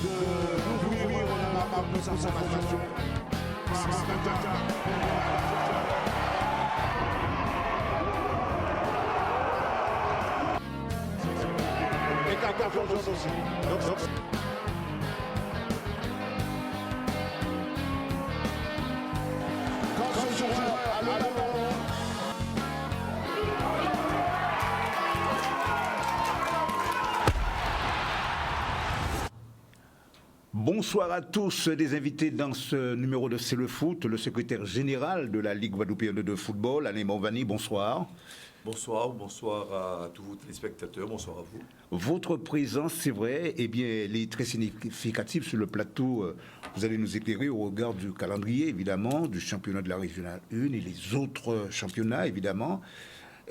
d'ouvrir nos informations. Et qu'à aussi. Donc, quand ce joueur a le ballon, bonsoir à tous les invités dans ce numéro de C'est le foot, le secrétaire général de la Ligue guadeloupéenne de football, Alain Morvani, bonsoir. Bonsoir à tous vos téléspectateurs, bonsoir à vous. Votre présence, c'est vrai, eh bien, elle est très significative sur le plateau. Vous allez nous éclairer au regard du calendrier, évidemment, du championnat de la Régionale 1 et les autres championnats, évidemment,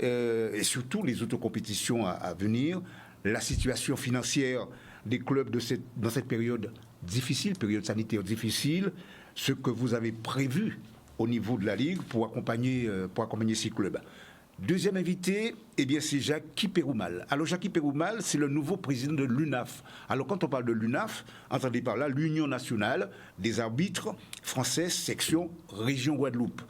et surtout les autres compétitions à venir, la situation financière des clubs dans cette période difficile, période sanitaire difficile, ce que vous avez prévu au niveau de la Ligue pour accompagner ces clubs. Deuxième invité, eh bien, c'est Jackie Péroumal. Alors, Jackie Péroumal, c'est le nouveau président de l'UNAF. Alors, quand on parle de l'UNAF, entendez par là l'Union nationale des arbitres français, section région Guadeloupe.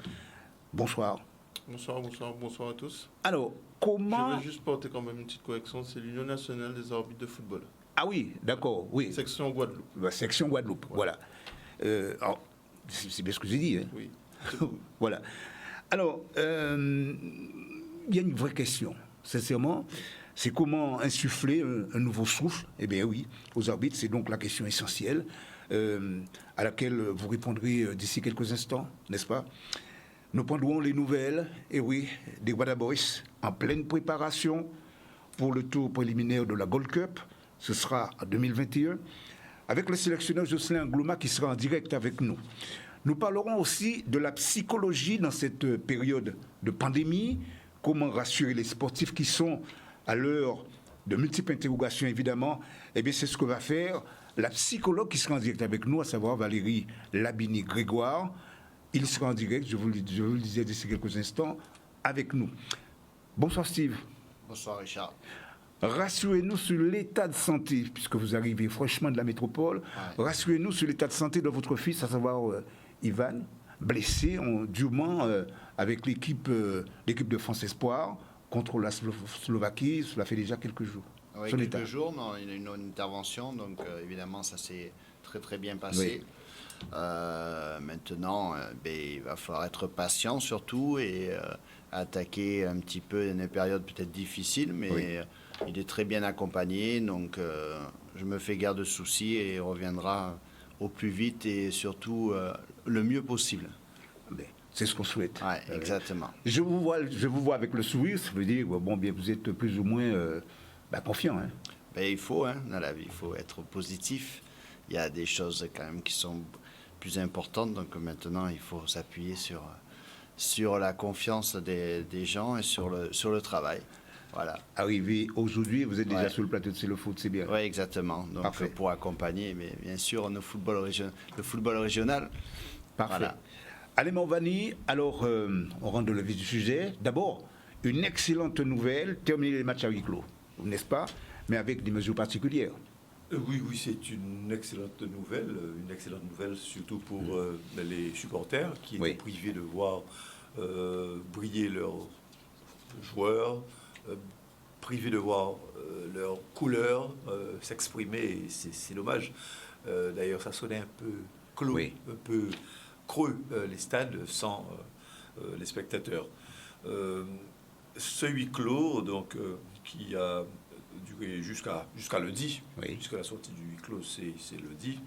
Bonsoir. Bonsoir à tous. Alors, comment... Je vais juste porter quand même une petite correction, c'est l'Union nationale des arbitres de football. Ah oui, d'accord, oui. Section Guadeloupe. Section Guadeloupe, voilà. Alors, c'est bien ce que j'ai dit, hein. Oui. Voilà. Alors, il y a une vraie question, sincèrement, c'est comment insuffler un nouveau souffle, eh bien oui, aux arbitres, c'est donc la question essentielle, à laquelle vous répondrez d'ici quelques instants, n'est-ce pas? Nous prendrons les nouvelles, et oui, des Guadaboys en pleine préparation pour le tour préliminaire de la Gold Cup, ce sera en 2021, avec le sélectionneur Jocelyn Glouma qui sera en direct avec nous. Nous parlerons aussi de la psychologie dans cette période de pandémie, comment rassurer les sportifs qui sont à l'heure de multiples interrogations, évidemment. Eh bien, c'est ce que va faire la psychologue qui sera en direct avec nous, à savoir Valérie Labini-Grégoire. Il sera en direct, je vous le disais d'ici quelques instants, avec nous. Bonsoir Steve. Bonsoir Richard. Rassurez-nous sur l'état de santé, puisque vous arrivez fraîchement de la métropole. Ouais. Rassurez-nous sur l'état de santé de votre fils, à savoir Ivan, blessé durement avec l'équipe de France Espoir contre la Slovaquie. Cela fait déjà quelques jours. Oui, quelques jours, mais il y a une intervention, donc évidemment ça s'est très très bien passé. Oui. Maintenant, il va falloir être patient surtout et attaquer un petit peu une période peut-être difficile, mais oui. Il est très bien accompagné, donc je me fais garde de soucis et il reviendra au plus vite et surtout le mieux possible. C'est ce qu'on souhaite. Ouais, exactement. Je vous vois avec le sourire, ça veut dire bon, bien, vous êtes plus ou moins confiant. Hein. Il faut, dans la vie, il faut être positif. Il y a des choses quand même qui sont plus importantes, donc maintenant il faut s'appuyer sur la confiance des gens et sur le travail. Voilà. Arrivé aujourd'hui, vous êtes déjà sur le plateau de C'est le foot, c'est bien. Oui, exactement. Donc parfait. Pour accompagner, mais bien sûr, le football régional. Parfait. Voilà. Alain Morvani, alors on rentre dans le vif du sujet. D'abord, une excellente nouvelle, terminer les matchs à huis clos, n'est-ce pas? Mais avec des mesures particulières. Oui, c'est une excellente nouvelle, surtout pour les supporters qui étaient privés de voir briller leurs joueurs, privés de voir leurs couleurs s'exprimer, et c'est dommage. D'ailleurs, ça sonnait un peu clos, un peu creux, les stades sans les spectateurs. Ce huis clos, donc, qui a duré jusqu'à lundi, puisque la sortie du huis clos, c'est lundi,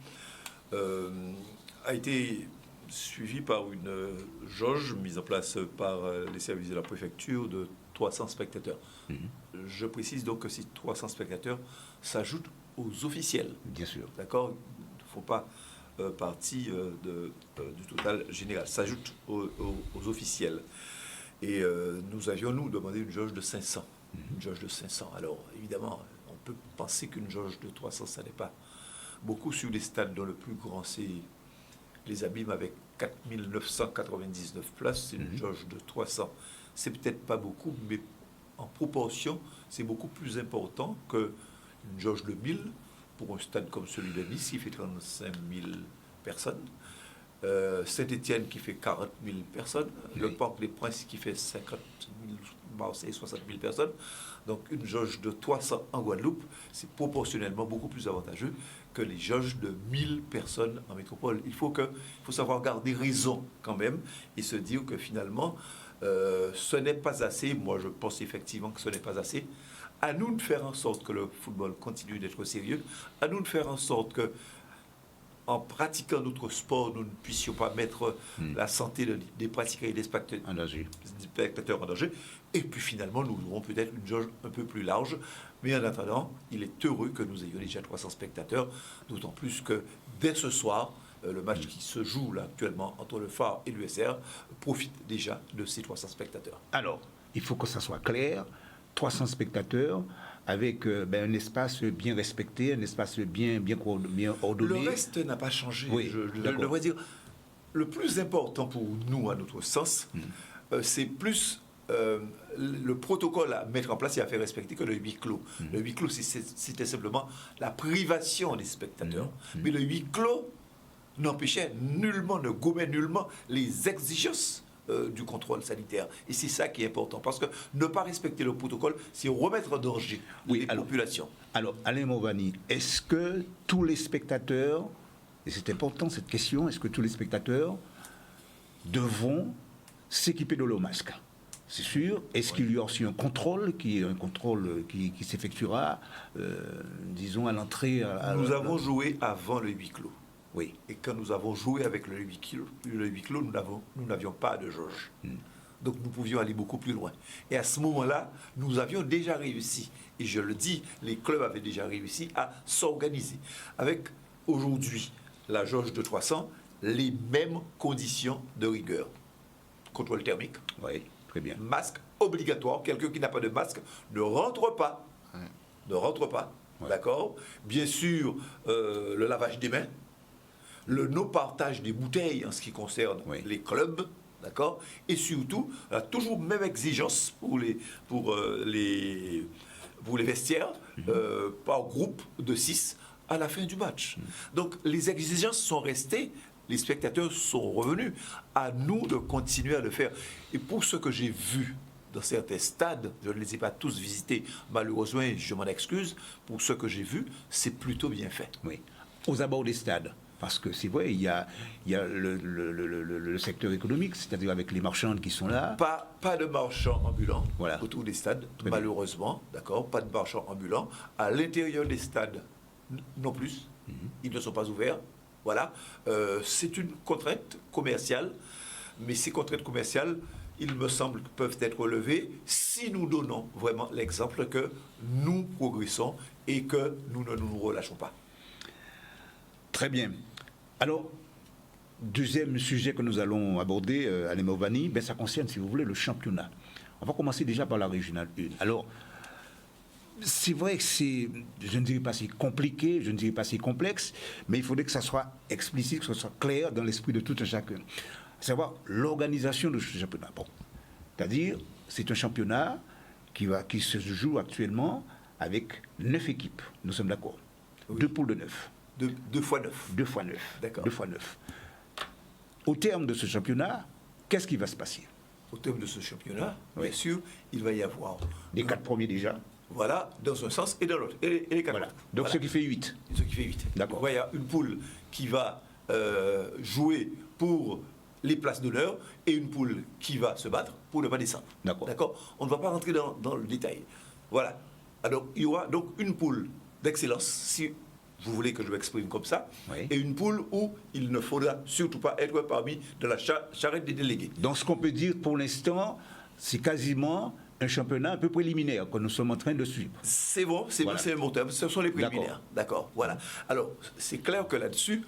a été suivi par une jauge mise en place par les services de la préfecture de 300 spectateurs. Je précise donc que ces 300 spectateurs s'ajoutent aux officiels. Bien sûr. D'accord ? Il ne faut pas partie du total général. S'ajoute aux officiels. Et nous avions, demandé une jauge de 500. Une jauge de 500. Alors, évidemment, on peut penser qu'une jauge de 300, ça n'est pas beaucoup sur des stades dont le plus grand, c'est les Abîmes avec 4999 places. C'est une jauge de 300. C'est peut-être pas beaucoup, mais en proportion, c'est beaucoup plus important qu'une jauge de 1000 pour un stade comme celui de Nice qui fait 35 000 personnes. Saint-Étienne qui fait 40 000 personnes. Le Parc des Princes qui fait 50 000, Marseille 60 000 personnes. Donc une jauge de 300 en Guadeloupe, c'est proportionnellement beaucoup plus avantageux que les jauges de 1000 personnes en métropole. Il faut savoir garder raison quand même et se dire que finalement, ce n'est pas assez. Moi, je pense effectivement que ce n'est pas assez. À nous de faire en sorte que le football continue d'être sérieux. À nous de faire en sorte que, en pratiquant notre sport, nous ne puissions pas mettre la santé des pratiquants et des spectateurs en danger. Et puis finalement, nous aurons peut-être une jauge un peu plus large. Mais en attendant, il est heureux que nous ayons déjà 300 spectateurs, d'autant plus que dès ce soir, le match qui se joue là, actuellement entre le Phare et l'USR profite déjà de ces 300 spectateurs. Alors, il faut que ça soit clair, 300 spectateurs avec un espace bien respecté, un espace bien ordonné. Le reste n'a pas changé. Oui, je devrais dire, le plus important pour nous, à notre sens, c'est plus le protocole à mettre en place et à faire respecter que le huis clos. Le huis clos, c'était simplement la privation des spectateurs. Mais le huis clos n'empêchait nullement, ne gommait nullement les exigences du contrôle sanitaire. Et c'est ça qui est important. Parce que ne pas respecter le protocole, c'est remettre en danger les populations. Alors, Alain Movani, est-ce que tous les spectateurs, et c'est important cette question, est-ce que tous les spectateurs devront s'équiper de leur masque? C'est sûr. Est-ce qu'il y aura aussi un contrôle qui s'effectuera, disons, à l'entrée Nous avons joué avant le huis clos. Oui. Et quand nous avons joué avec le huis clos, nous n'avions pas de jauge. Donc nous pouvions aller beaucoup plus loin. Et à ce moment-là, nous avions déjà réussi. Et je le dis, les clubs avaient déjà réussi à s'organiser. Avec aujourd'hui la jauge de 300, les mêmes conditions de rigueur. Contrôle thermique. Oui, très bien. Masque obligatoire. Quelqu'un qui n'a pas de masque ne rentre pas. Ne rentre pas. Ouais. D'accord. Bien sûr, le lavage des mains. Le non-partage des bouteilles en ce qui concerne les clubs, d'accord, et surtout, toujours même exigence pour les vestiaires, par groupe de 6 à la fin du match. Donc les exigences sont restées, les spectateurs sont revenus. À nous de continuer à le faire. Et pour ce que j'ai vu dans certains stades, je ne les ai pas tous visités, malheureusement, je m'en excuse, pour ce que j'ai vu, c'est plutôt bien fait. Oui. Aux abords des stades. Parce que c'est vrai, il y a le secteur économique, c'est-à-dire avec les marchands qui sont là. Pas de marchands ambulants voilà. autour des stades, malheureusement, d'accord, pas de marchands ambulants. À l'intérieur des stades, non plus, ils ne sont pas ouverts. Voilà, c'est une contrainte commerciale, mais ces contraintes commerciales, il me semble, peuvent être relevées si nous donnons vraiment l'exemple que nous progressons et que nous ne nous relâchons pas. Très bien. Alors, deuxième sujet que nous allons aborder, Alain Movani, ça concerne, si vous voulez, le championnat. On va commencer déjà par la régionale 1. Alors, c'est vrai que c'est, je ne dirais pas si compliqué, je ne dirais pas si complexe, mais il faudrait que ça soit explicite, que ça soit clair dans l'esprit de tout un chacun. À savoir l'organisation de ce championnat. Bon, c'est-à-dire, c'est un championnat qui se joue actuellement avec 9 équipes. Nous sommes d'accord. Oui. 2 poules de 9. 2 fois 9. 2 fois 9. D'accord. 2 fois 9. Au terme de ce championnat, qu'est-ce qui va se passer? Au terme de ce championnat, bien sûr, il va y avoir... Les 4 premiers déjà. Voilà, dans un sens et dans l'autre. Et les 4 voilà. autres. Donc voilà. Ce qui fait 8. Ce qui fait 8. D'accord. Il y a une poule qui va jouer pour les places d'honneur et une poule qui va se battre pour ne pas descendre. D'accord. On ne va pas rentrer dans le détail. Voilà. Alors, il y aura donc une poule d'excellence, si vous voulez que je m'exprime comme ça, et une poule où il ne faudra surtout pas être parmi de la charrette des délégués. Donc ce qu'on peut dire pour l'instant, c'est quasiment un championnat un peu préliminaire que nous sommes en train de suivre. C'est bon, c'est bon, c'est un bon terme, ce sont les préliminaires. D'accord, voilà. Alors, c'est clair que là-dessus,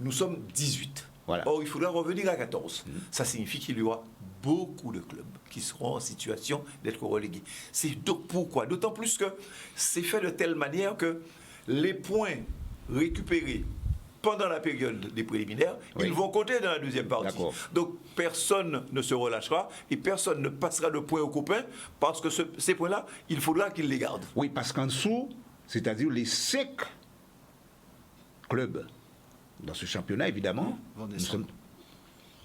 nous sommes 18. Voilà. Or, il faudra revenir à 14. Ça signifie qu'il y aura beaucoup de clubs qui seront en situation d'être relégués. C'est donc pourquoi? D'autant plus que c'est fait de telle manière que les points récupérés pendant la période des préliminaires, ils vont compter dans la deuxième partie. Donc personne ne se relâchera et personne ne passera de point aux copains parce que ces points-là, il faudra qu'ils les gardent. Oui, parce qu'en dessous, c'est-à-dire les 5 clubs dans ce championnat, évidemment. Vont Nous descendre.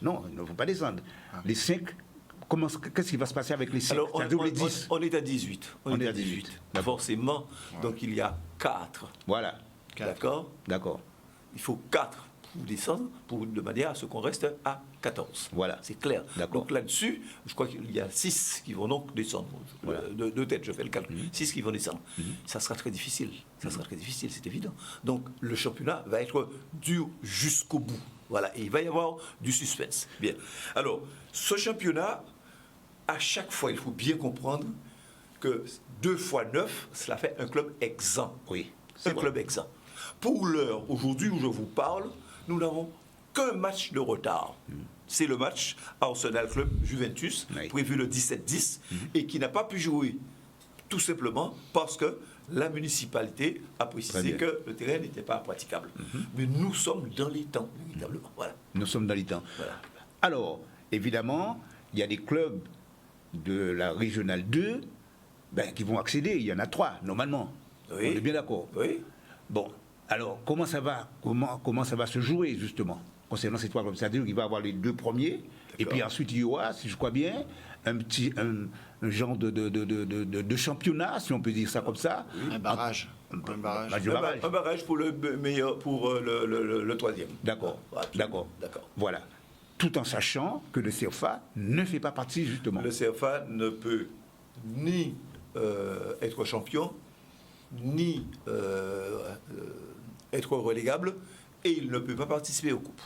Non, ils ne vont pas descendre. Les 5, qu'est-ce qui va se passer avec les 5? Alors, C'est-à-dire les 10. on est à 18. On est à 18. D'accord. Forcément, donc il y a 4. Voilà, D'accord. d'accord. Il faut 4 pour descendre, de manière à ce qu'on reste à 14. Voilà. C'est clair. D'accord. Donc là-dessus, je crois qu'il y a 6 qui vont donc descendre. Voilà. De tête, je fais le calcul. 6 qui vont descendre. Ça sera très difficile. Ça sera très difficile, c'est évident. Donc le championnat va être dur jusqu'au bout. Voilà. Et il va y avoir du suspense. Bien. Alors, ce championnat, à chaque fois, il faut bien comprendre que 2 fois 9, cela fait un club exempt. Oui. Un club exempt. Pour l'heure, aujourd'hui où je vous parle, nous n'avons qu'un match de retard. C'est le match Arsenal Club Juventus, Oui. prévu le 17-10, et qui n'a pas pu jouer, tout simplement parce que la municipalité a Très précisé bien. que le terrain n'était pas praticable. Mais nous sommes dans les temps, véritablement. Voilà. Nous sommes dans les temps. Voilà. Alors, évidemment, il y a des clubs de la régionale 2 qui vont accéder. Il y en a 3, normalement. Oui. On est bien d'accord. Oui. Bon, alors, comment ça va se jouer, justement, concernant ces 3 clubs? C'est-à-dire qu'il va y avoir les 2 premiers, et puis ensuite, il y aura, si je crois bien, un genre de championnat, si on peut dire ça comme ça. Un barrage. Un barrage. Match de barrage. Un barrage pour le meilleur, pour le troisième. D'accord, Voilà, d'accord. D'accord. Voilà. Tout en sachant que le CFA ne fait pas partie, justement. Le CFA ne peut ni être champion, ni être relégable, et il ne peut pas participer aux coupes.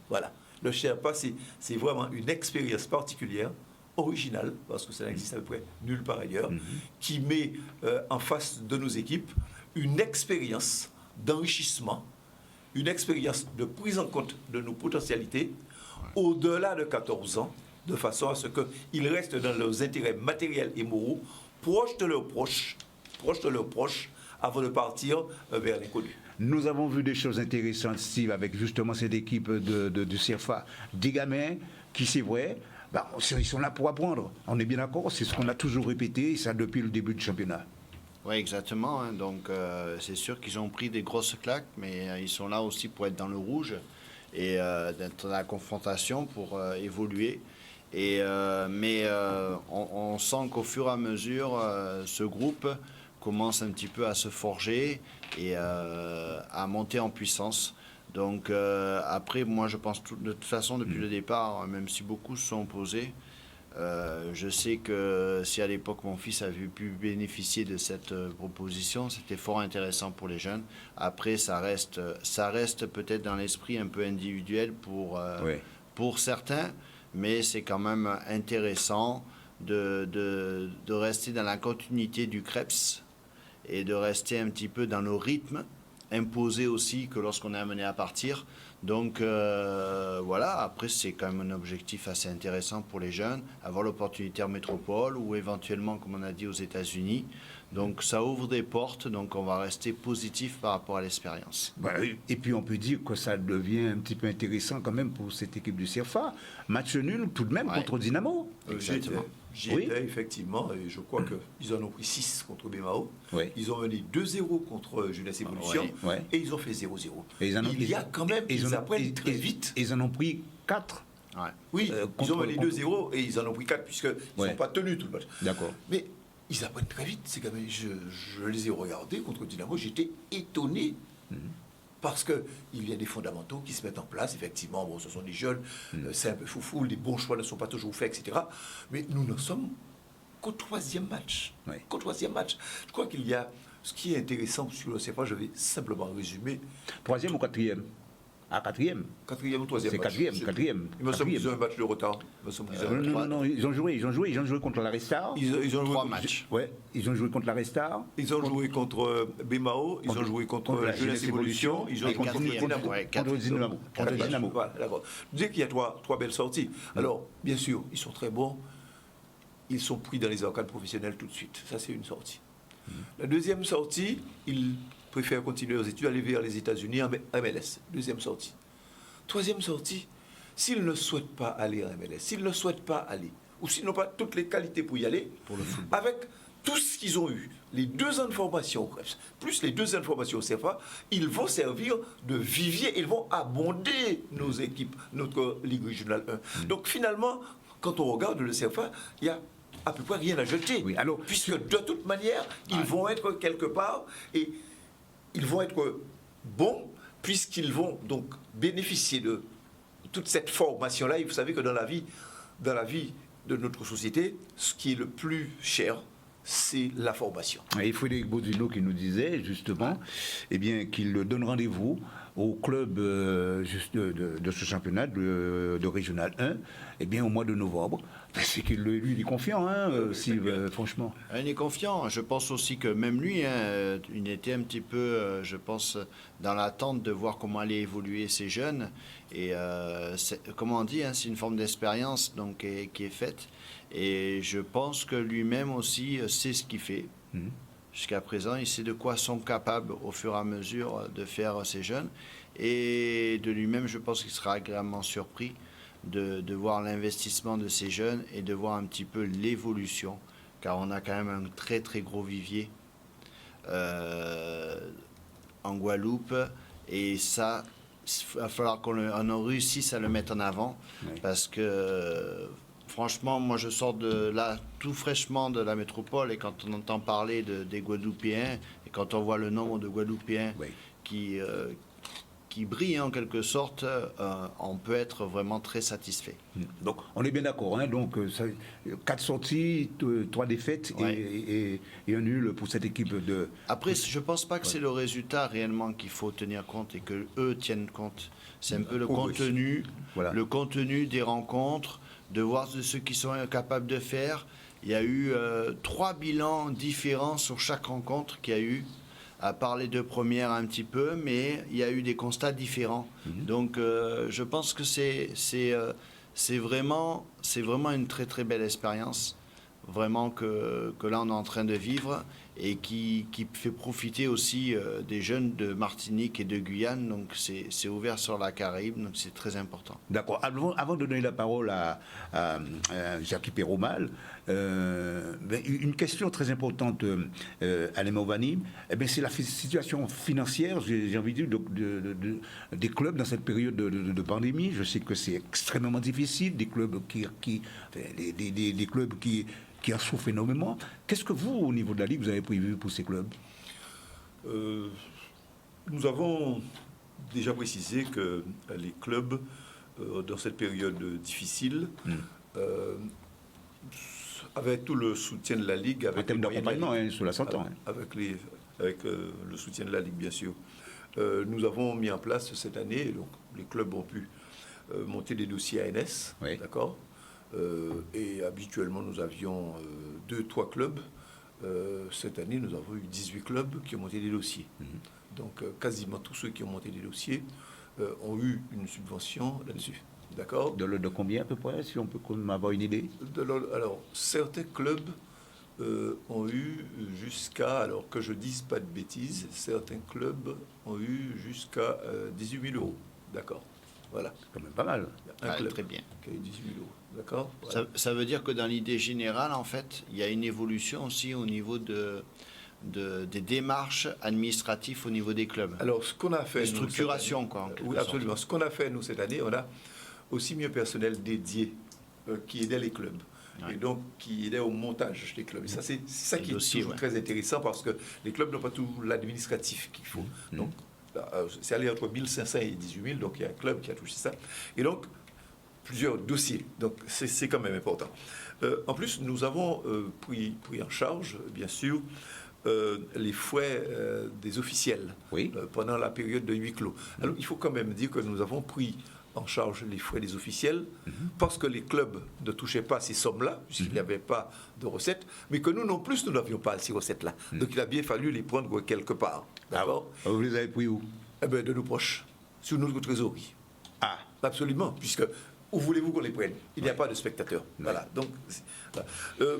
Voilà. Le CFA, c'est vraiment une expérience particulière, originale, parce que ça n'existe à peu près nulle part ailleurs, qui met en face de nos équipes une expérience d'enrichissement, une expérience de prise en compte de nos potentialités au-delà de 14 ans, de façon à ce qu'ils restent dans leurs intérêts matériels et moraux, proches de leurs proches, avant de partir vers l'inconnu. Nous avons vu des choses intéressantes, Steve, avec justement cette équipe du CFA. Des gamins qui, c'est vrai, ils sont là pour apprendre. On est bien d'accord, c'est ce qu'on a toujours répété, et ça depuis le début du championnat. Oui, exactement. Hein. Donc, c'est sûr qu'ils ont pris des grosses claques, mais ils sont là aussi pour être dans le rouge et d'être dans la confrontation pour évoluer. Mais on sent qu'au fur et à mesure, ce groupe commence un petit peu à se forger et à monter en puissance. Donc après, moi je pense de toute façon depuis le départ, même si beaucoup se sont opposés, je sais que si à l'époque mon fils avait pu bénéficier de cette proposition, c'était fort intéressant pour les jeunes. Après, ça reste peut-être dans l'esprit un peu individuel pour certains, mais c'est quand même intéressant de rester dans la continuité du Krebs et de rester un petit peu dans nos rythmes imposés aussi que lorsqu'on est amené à partir. Donc voilà, après c'est quand même un objectif assez intéressant pour les jeunes, avoir l'opportunité en métropole ou éventuellement, comme on a dit, aux États-Unis. Donc ça ouvre des portes, donc on va rester positif par rapport à l'expérience. Et puis on peut dire que ça devient un petit peu intéressant quand même pour cette équipe du CFA. Match nul tout de même contre Dynamo. Exactement. J'y étais, effectivement, et je crois qu'ils en ont pris 6 contre Bémao. Oui. Ils ont mené 2-0 contre Jeunesse Évolution, Oui. et ils ont fait 0-0. Et Il y a quand même, ils apprennent très vite. Ils en ont pris 4. Ouais. Oui, ils contre- ont mené 2-0 et ils en ont pris 4 puisqu'ils ne Ouais. sont pas tenus tout le match. D'accord. Mais ils apprennent très vite. C'est quand même, je les ai regardés contre Dynamo, j'étais étonné. Parce qu'il y a des fondamentaux qui se mettent en place, effectivement. Bon, ce sont des jeunes, c'est un peu foufou, les bons choix ne sont pas toujours faits, etc. Mais nous ne sommes qu'au 3e match. Oui. Qu'au 3e match. Je crois qu'il y a. Ce qui est intéressant sur le CFA, je vais simplement résumer. 3e ou 4e? Ah, 4e. 4e ou 3e C'est match. 4e. Il me semble qu'ils ont un match de retard. Il me semble qu'ils ont un match. Non, ils ont joué contre la Restar. Ils ont joué 3 contre- matchs. Ouais, ils ont joué contre la Restar. Ils ont joué contre Bémao, ils ont joué contre la Jeunesse Évolution, ils ont Et joué contre quatrième, Dynamo. ouais, Contre Dynamo. Contre Dynamo. Voilà, d'accord. Je dis qu'il y a trois belles sorties. Alors, bien sûr, ils sont très bons. Ils sont pris dans les arcades professionnelles tout de suite. Ça, c'est une sortie. La deuxième sortie, ils préfèrent continuer leurs études, aller vers les États-Unis en MLS. Deuxième sortie. Troisième sortie, s'ils ne souhaitent pas aller en MLS, s'ils ne souhaitent pas aller, ou s'ils n'ont pas toutes les qualités pour y aller, avec tout ce qu'ils ont eu, les 2 ans de formation, plus les 2 ans de formation au CFA, ils vont servir de vivier, ils vont abonder nos équipes, notre Ligue régionale 1. Donc finalement, quand on regarde le CFA, il y a à peu près rien à jeter. Oui, alors, puisque de toute manière, ils vont être quelque part et ils vont être bons puisqu'ils vont donc bénéficier de toute cette formation-là. Et vous savez que dans la vie de notre société, ce qui est le plus cher, c'est la formation. Et Frédéric Baudino qui nous disait justement qu'il donne rendez-vous au club de ce championnat de Régional 1 au mois de novembre. C'est qu'il lui est confiant, franchement. Il est confiant. Je pense aussi que même lui, il était un petit peu, je pense, dans l'attente de voir comment allaient évoluer ces jeunes. Et comme on dit, c'est une forme d'expérience donc, qui est faite. Et je pense que lui-même aussi sait ce qu'il fait. Jusqu'à présent, il sait de quoi sont capables au fur et à mesure de faire ces jeunes. Et de lui-même, je pense qu'il sera agréablement surpris de voir l'investissement de ces jeunes et de voir un petit peu l'évolution. Car on a quand même un très très gros vivier en Guadeloupe. Et ça, il va falloir qu'on réussisse à le mettre en avant. Parce que... Franchement, moi je sors de là tout fraîchement de la métropole et quand on entend parler des Guadeloupéens et quand on voit le nombre de Guadeloupéens qui brillent en quelque sorte, on peut être vraiment très satisfait. Donc on est bien d'accord, donc 4 sorties, 3 défaites et un nul pour cette équipe de... Après, je ne pense pas que c'est le résultat réellement qu'il faut tenir compte et que eux tiennent compte. C'est un peu le contenu, le contenu des rencontres, de voir ce qu'ils sont capables de faire. Il y a eu 3 bilans différents sur chaque rencontre qu'il y a eu, à part les 2 premières un petit peu, mais il y a eu des constats différents. Donc je pense que c'est vraiment une très très belle expérience, vraiment que là on est en train de vivre et qui fait profiter aussi des jeunes de Martinique et de Guyane. Donc c'est ouvert sur la Caraïbe, donc c'est très important. D'accord. Avant de donner la parole à Jacques Péromal, une question très importante à l'Emovani, c'est la situation financière, j'ai envie de dire, des clubs dans cette période de pandémie. Je sais que c'est extrêmement difficile, des clubs des clubs qui en souffrent énormément. Qu'est-ce que vous, au niveau de la Ligue, vous avez prévu pour ces clubs ? Nous avons déjà précisé que les clubs, dans cette période difficile, avec tout le soutien de la Ligue... En termes d'accompagnement, cela s'entend. Avec le soutien de la Ligue, bien sûr. Nous avons mis en place cette année, donc les clubs ont pu monter des dossiers ANS, d'accord ? Et habituellement, nous avions 2-3 clubs. Cette année, nous avons eu 18 clubs qui ont monté des dossiers. Donc, quasiment tous ceux qui ont monté des dossiers ont eu une subvention là-dessus. D'accord ? De combien à peu près, si on peut avoir une idée ? Alors, certains clubs ont eu jusqu'à, alors que je ne dise pas de bêtises, certains clubs ont eu jusqu'à 18 000 euros. D'accord ? Voilà. C'est quand même pas mal. Un club très bien. Qui a eu 18 000 euros. D'accord ? Voilà. Ça veut dire que dans l'idée générale, en fait, il y a une évolution aussi au niveau des démarches administratives au niveau des clubs. Alors, ce qu'on a fait... Structuration, quoi. Oui, absolument. Ce qu'on a fait, nous, cette année, on a aussi mis un personnel dédié qui aidait les clubs. Et donc, qui aidait au montage des clubs. Et ça, c'est ça qui est toujours très intéressant parce que les clubs n'ont pas tout l'administratif qu'il faut. Donc, c'est allé entre 1500 et 18 000, donc il y a un club qui a touché ça. Et donc, plusieurs dossiers. Donc, c'est quand même important. En plus, nous avons pris en charge, bien sûr, les frais des officiels pendant la période de huis clos. Alors, il faut quand même dire que nous avons pris en charge les frais des officiels parce que les clubs ne touchaient pas ces sommes-là, puisqu'il n'y avait pas de recettes, mais que nous non plus, nous n'avions pas ces recettes-là. Donc, il a bien fallu les prendre quelque part. D'accord ? Vous les avez pris où ? De nos proches, sur notre trésorerie. Ah, absolument, puisque où voulez-vous qu'on les prenne ? Il n'y a pas de spectateurs. Voilà. Donc,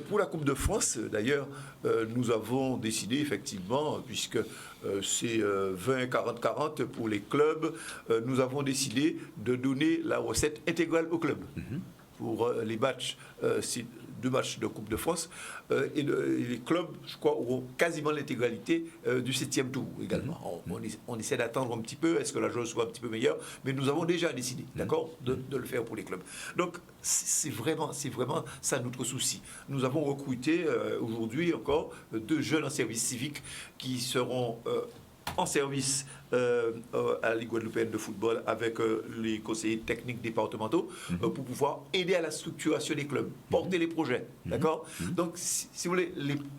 pour la Coupe de France, d'ailleurs, nous avons décidé effectivement, puisque c'est 20-40-40 pour les clubs, nous avons décidé de donner la recette intégrale aux clubs. Pour les matchs 2 matchs de Coupe de France, et les clubs, je crois, auront quasiment l'intégralité du 7e tour également. On essaie d'attendre un petit peu, est-ce que la chose soit un petit peu meilleure, mais nous avons déjà décidé, d'accord, de le faire pour les clubs. Donc, c'est vraiment ça notre souci. Nous avons recruté aujourd'hui encore 2 jeunes en service civique qui seront en service à la Ligue guadeloupéenne de football avec les conseillers techniques départementaux pour pouvoir aider à la structuration des clubs, porter les projets, d'accord. Donc, si vous voulez,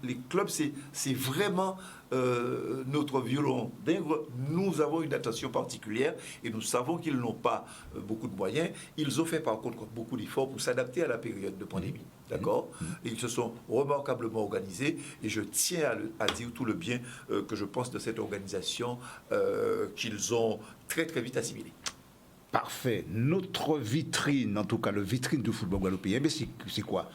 les clubs, c'est vraiment notre violon d'Ingres. Nous avons une attention particulière et nous savons qu'ils n'ont pas beaucoup de moyens. Ils ont fait par contre beaucoup d'efforts pour s'adapter à la période de pandémie, d'accord. Et ils se sont remarquablement organisés et je tiens à dire tout le bien que je pense de cette organisation qu'ils ont très très vite assimilé. Parfait. Notre vitrine, en tout cas le vitrine du football guadeloupéen, c'est quoi?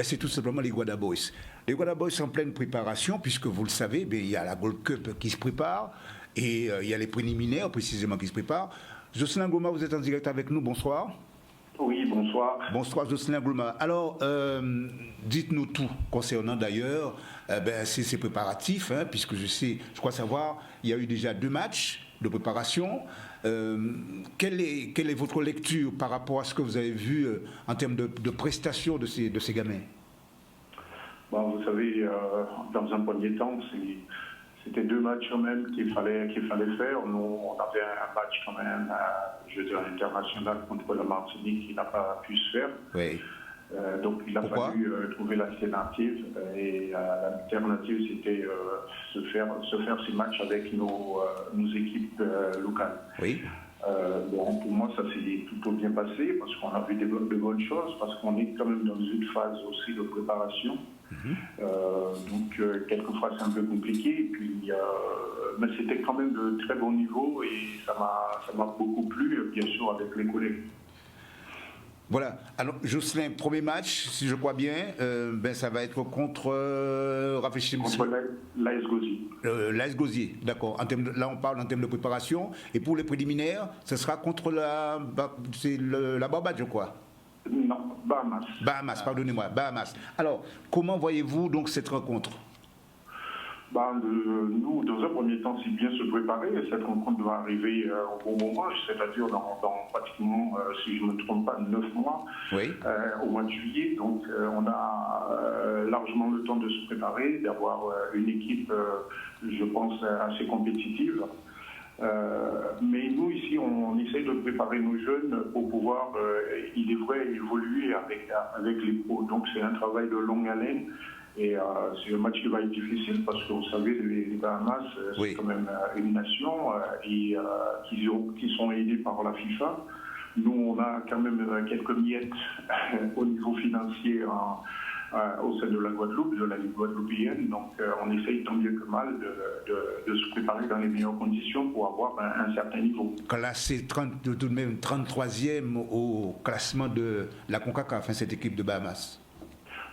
C'est tout simplement les Guada Boys. Les Guada Boys sont en pleine préparation, puisque vous le savez, il y a la Gold Cup qui se prépare, et il y a les préliminaires précisément qui se préparent. Jocelyn Gouma, vous êtes en direct avec nous, bonsoir. Oui, bonsoir. Bonsoir Jocelyn Gouma. Alors, dites-nous tout concernant d'ailleurs ces préparatifs, puisque je crois savoir, il y a eu déjà 2 matchs de préparation. Quelle est votre lecture par rapport à ce que vous avez vu en termes de prestations de ces gamins? Vous savez, dans un premier temps, c'était 2 matchs quand même qu'il fallait faire. Nous, on avait un match quand même, je veux dire, international contre la Martinique qui n'a pas pu se faire. Oui. Donc il a fallu trouver l'alternative et l'alternative c'était se faire ces matchs avec nos équipes locales. Oui. Pour moi ça s'est plutôt bien passé parce qu'on a vu de bonnes choses, parce qu'on est quand même dans une phase aussi de préparation. Donc quelquefois c'est un peu compliqué, mais c'était quand même de très bon niveau et ça m'a beaucoup plu, bien sûr avec les collègues. Voilà. Alors, Jocelyn, premier match, si je crois bien, ça va être contre contre l'AS Gosier. L'AS Gosier, d'accord. Là, on parle en termes de préparation. Et pour les préliminaires, ce sera contre la Barbade, je crois. Non, Bahamas. Bahamas, pardonnez-moi, Bahamas. Alors, comment voyez-vous donc cette rencontre? Nous, dans un premier temps, c'est bien se préparer. Cette rencontre doit arriver au bon moment, c'est-à-dire dans pratiquement, si je ne me trompe pas, 9 mois, oui. Au mois de juillet. Donc, on a largement le temps de se préparer, d'avoir une équipe, je pense, assez compétitive. Mais nous, ici, on essaye de préparer nos jeunes pour pouvoir, ils devraient évoluer avec les pros. Donc, c'est un travail de longue haleine. Et c'est un match qui va être difficile parce que vous savez, les Bahamas, c'est quand même une nation qui sont aidés par la FIFA. Nous, on a quand même quelques miettes au niveau financier au sein de la Guadeloupe, de la Ligue guadeloupéenne. Donc, on essaye tant bien que mal de se préparer dans les meilleures conditions pour avoir un certain niveau. Classé tout de même 33e au classement de la CONCACAF, cette équipe de Bahamas.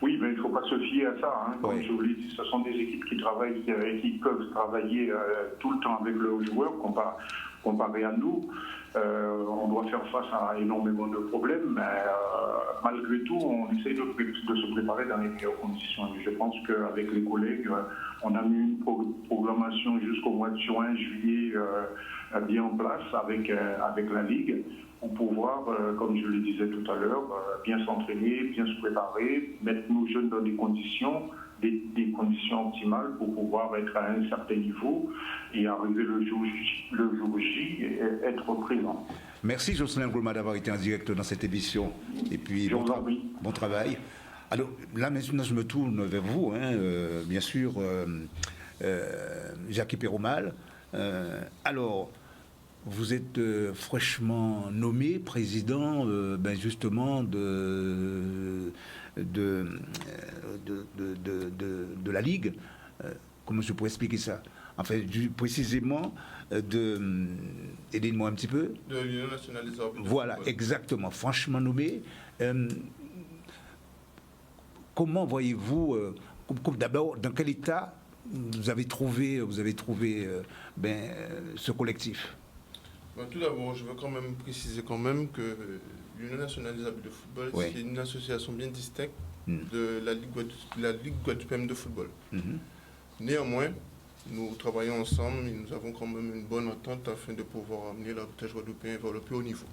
Oui, mais il ne faut pas se fier à ça. Comme je vous l'ai dit, ce sont des équipes qui travaillent et qui peuvent travailler tout le temps avec leurs joueurs, comparé à nous. On doit faire face à énormément de problèmes, mais malgré tout, on essaie de se préparer dans les meilleures conditions. Et je pense qu'avec les collègues, on a mis une programmation jusqu'au mois de juin, juillet, bien en place avec la Ligue, pour pouvoir, comme je le disais tout à l'heure, bien s'entraîner, bien se préparer, mettre nos jeunes dans des conditions optimales pour pouvoir être à un certain niveau et arriver le jour J et être présent. Merci Jocelyn Gouma d'avoir été en direct dans cette émission. Et puis bon travail. Alors là maintenant je me tourne vers vous, bien sûr, Jackie Péromal. Alors, vous êtes fraîchement nommé président justement de la Ligue. Comment je pourrais expliquer ça? Enfin, précisément aidez-moi un petit peu. De l'Union nationale des arbitres. Voilà, exactement, franchement nommé. Comment voyez-vous, d'abord, dans quel état vous avez trouvé ce collectif? Tout d'abord, je veux quand même préciser que l'Union nationale des arbitres de football, c'est une association bien distincte de la Ligue guadeloupéenne de football. Néanmoins, nous travaillons ensemble et nous avons quand même une bonne entente afin de pouvoir amener l'arbitrage guadeloupéen vers le plus haut niveau.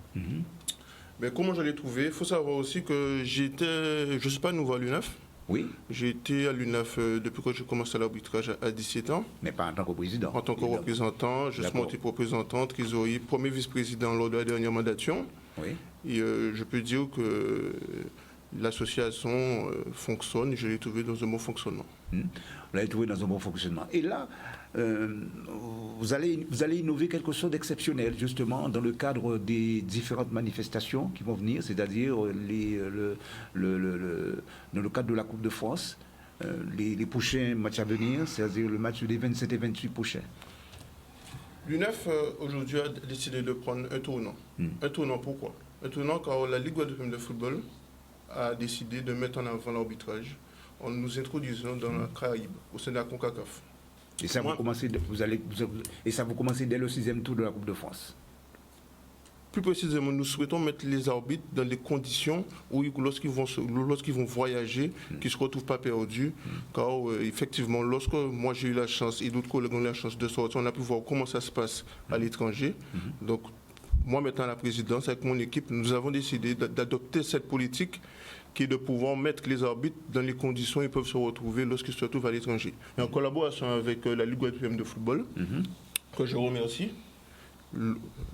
Mais comment je l'ai trouvé? Il faut savoir aussi que je ne suis pas nouveau à l'UNAF. Oui. J'ai été à l'UNAF depuis que j'ai commencé l'arbitrage à 17 ans. Mais pas en tant que président. En tant que représentant, je suis monté représentant, trésorier, premier vice-président lors de la dernière mandature. Oui. Et je peux dire que l'association fonctionne et je l'ai trouvé dans un bon fonctionnement. Vous l'avez trouvé dans un bon fonctionnement. Et là, vous allez innover quelque chose d'exceptionnel, justement, dans le cadre des différentes manifestations qui vont venir, c'est-à-dire dans le cadre de la Coupe de France, les prochains matchs à venir, c'est-à-dire le match des 27 et 28 prochains. L'UNAF, aujourd'hui, a décidé de prendre un tournant. Un tournant pourquoi? Un tournant car la Ligue guadeloupéenne de football a décidé de mettre en avant l'arbitrage en nous introduisant dans la Caraïbe, au sein de la CONCACAF. Et ça, vous commencez dès le 6e tour de la Coupe de France. Plus précisément, nous souhaitons mettre les arbitres dans les conditions où, lorsqu'ils vont voyager, qu'ils ne se retrouvent pas perdus. Car effectivement, lorsque moi j'ai eu la chance et d'autres collègues ont eu la chance de sortir, on a pu voir comment ça se passe à l'étranger. Donc, moi maintenant à la présidence, avec mon équipe, nous avons décidé d'adopter cette politique qui est de pouvoir mettre les arbitres dans les conditions où ils peuvent se retrouver lorsqu'ils se retrouvent à l'étranger. Et en collaboration avec la Ligue guadeloupéenne de football, que je remercie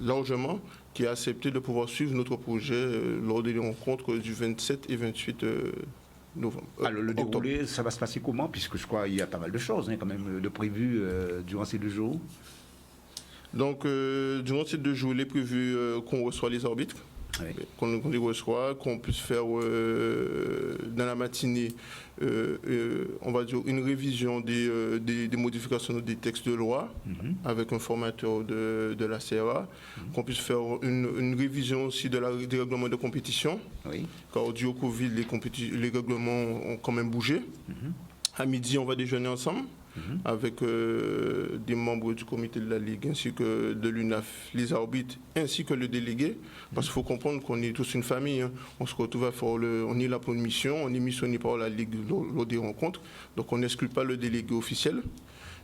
largement, qui a accepté de pouvoir suivre notre projet lors des rencontres du 27 et 28 novembre. Alors le déroulé, ça va se passer comment? Puisque je crois qu'il y a pas mal de choses quand même de prévues durant ces 2 jours. Donc, durant ces 2 jours, il est prévu qu'on reçoit les arbitres, qu'on les reçoit, qu'on puisse faire dans la matinée, on va dire, une révision des modifications des textes de loi avec un formateur de la CRA, qu'on puisse faire une révision aussi des règlements de compétition, car dû au Covid, les règlements ont quand même bougé. À midi, on va déjeuner ensemble avec des membres du comité de la Ligue ainsi que de l'UNAF, les arbitres ainsi que le délégué, parce qu'il faut comprendre qu'on est tous une famille, hein. On se retrouve à faire on est là pour une mission, on est missionné par la Ligue lors des rencontres, donc on n'exclut pas le délégué officiel.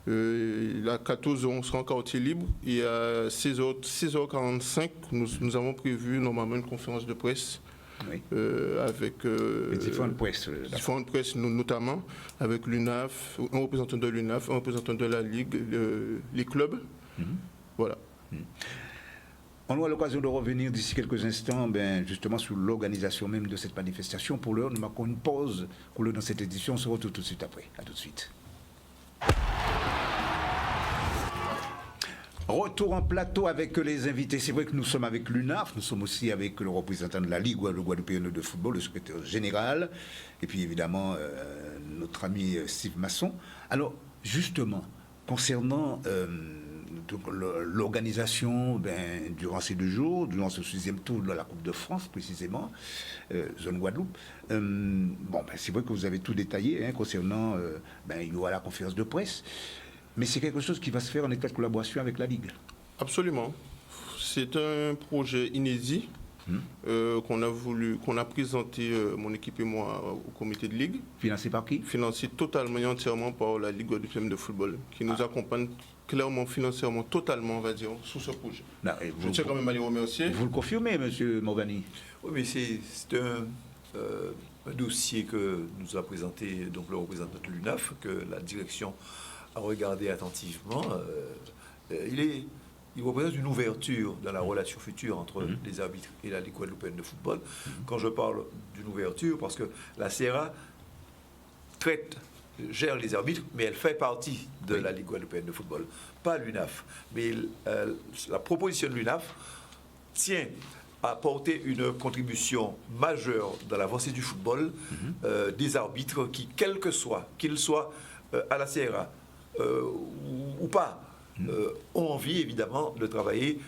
À 14h, on sera en quartier libre et à 16h45, nous avons prévu normalement une conférence de presse. Avec les différentes presses, notamment avec l'UNAF, un représentant de l'UNAF, un représentant de la Ligue, les clubs. Voilà. On aura l'occasion de revenir d'ici quelques instants justement sur l'organisation même de cette manifestation. Pour l'heure, nous marquons une pause dans cette édition. On se retrouve tout de suite après. À tout de suite. Retour en plateau avec les invités. C'est vrai que nous sommes avec l'UNAF, nous sommes aussi avec le représentant de la Ligue guadeloupéenne de football, le secrétaire général, et puis évidemment notre ami Steve Masson. Alors, justement, concernant l'organisation durant ces 2 jours, durant ce 6e tour de la Coupe de France précisément, zone Guadeloupe, c'est vrai que vous avez tout détaillé concernant, il y aura la conférence de presse. Mais c'est quelque chose qui va se faire en étroite collaboration avec la Ligue. Absolument. C'est un projet inédit qu'on a présenté, mon équipe et moi, au comité de Ligue. Financé par qui? Financé totalement et entièrement par la Ligue guadeloupéenne de football, qui nous accompagne clairement, financièrement, totalement, on va dire, sous ce projet. Je tiens quand même à les remercier. Vous le confirmez, M. Morgani? Oui, mais c'est un dossier que nous a présenté donc, le représentant de l'UNAF, que la direction à regarder attentivement. Il représente une ouverture dans la relation future entre les arbitres et la Ligue guadeloupéenne de football. Quand je parle d'une ouverture, parce que la CRA gère les arbitres, mais elle fait partie de la Ligue guadeloupéenne de football, pas l'UNAF. Mais la proposition de l'UNAF tient à apporter une contribution majeure dans l'avancée du football des arbitres qui, quel que soit, qu'ils soient à la CRA, ou pas, ont envie évidemment de travailler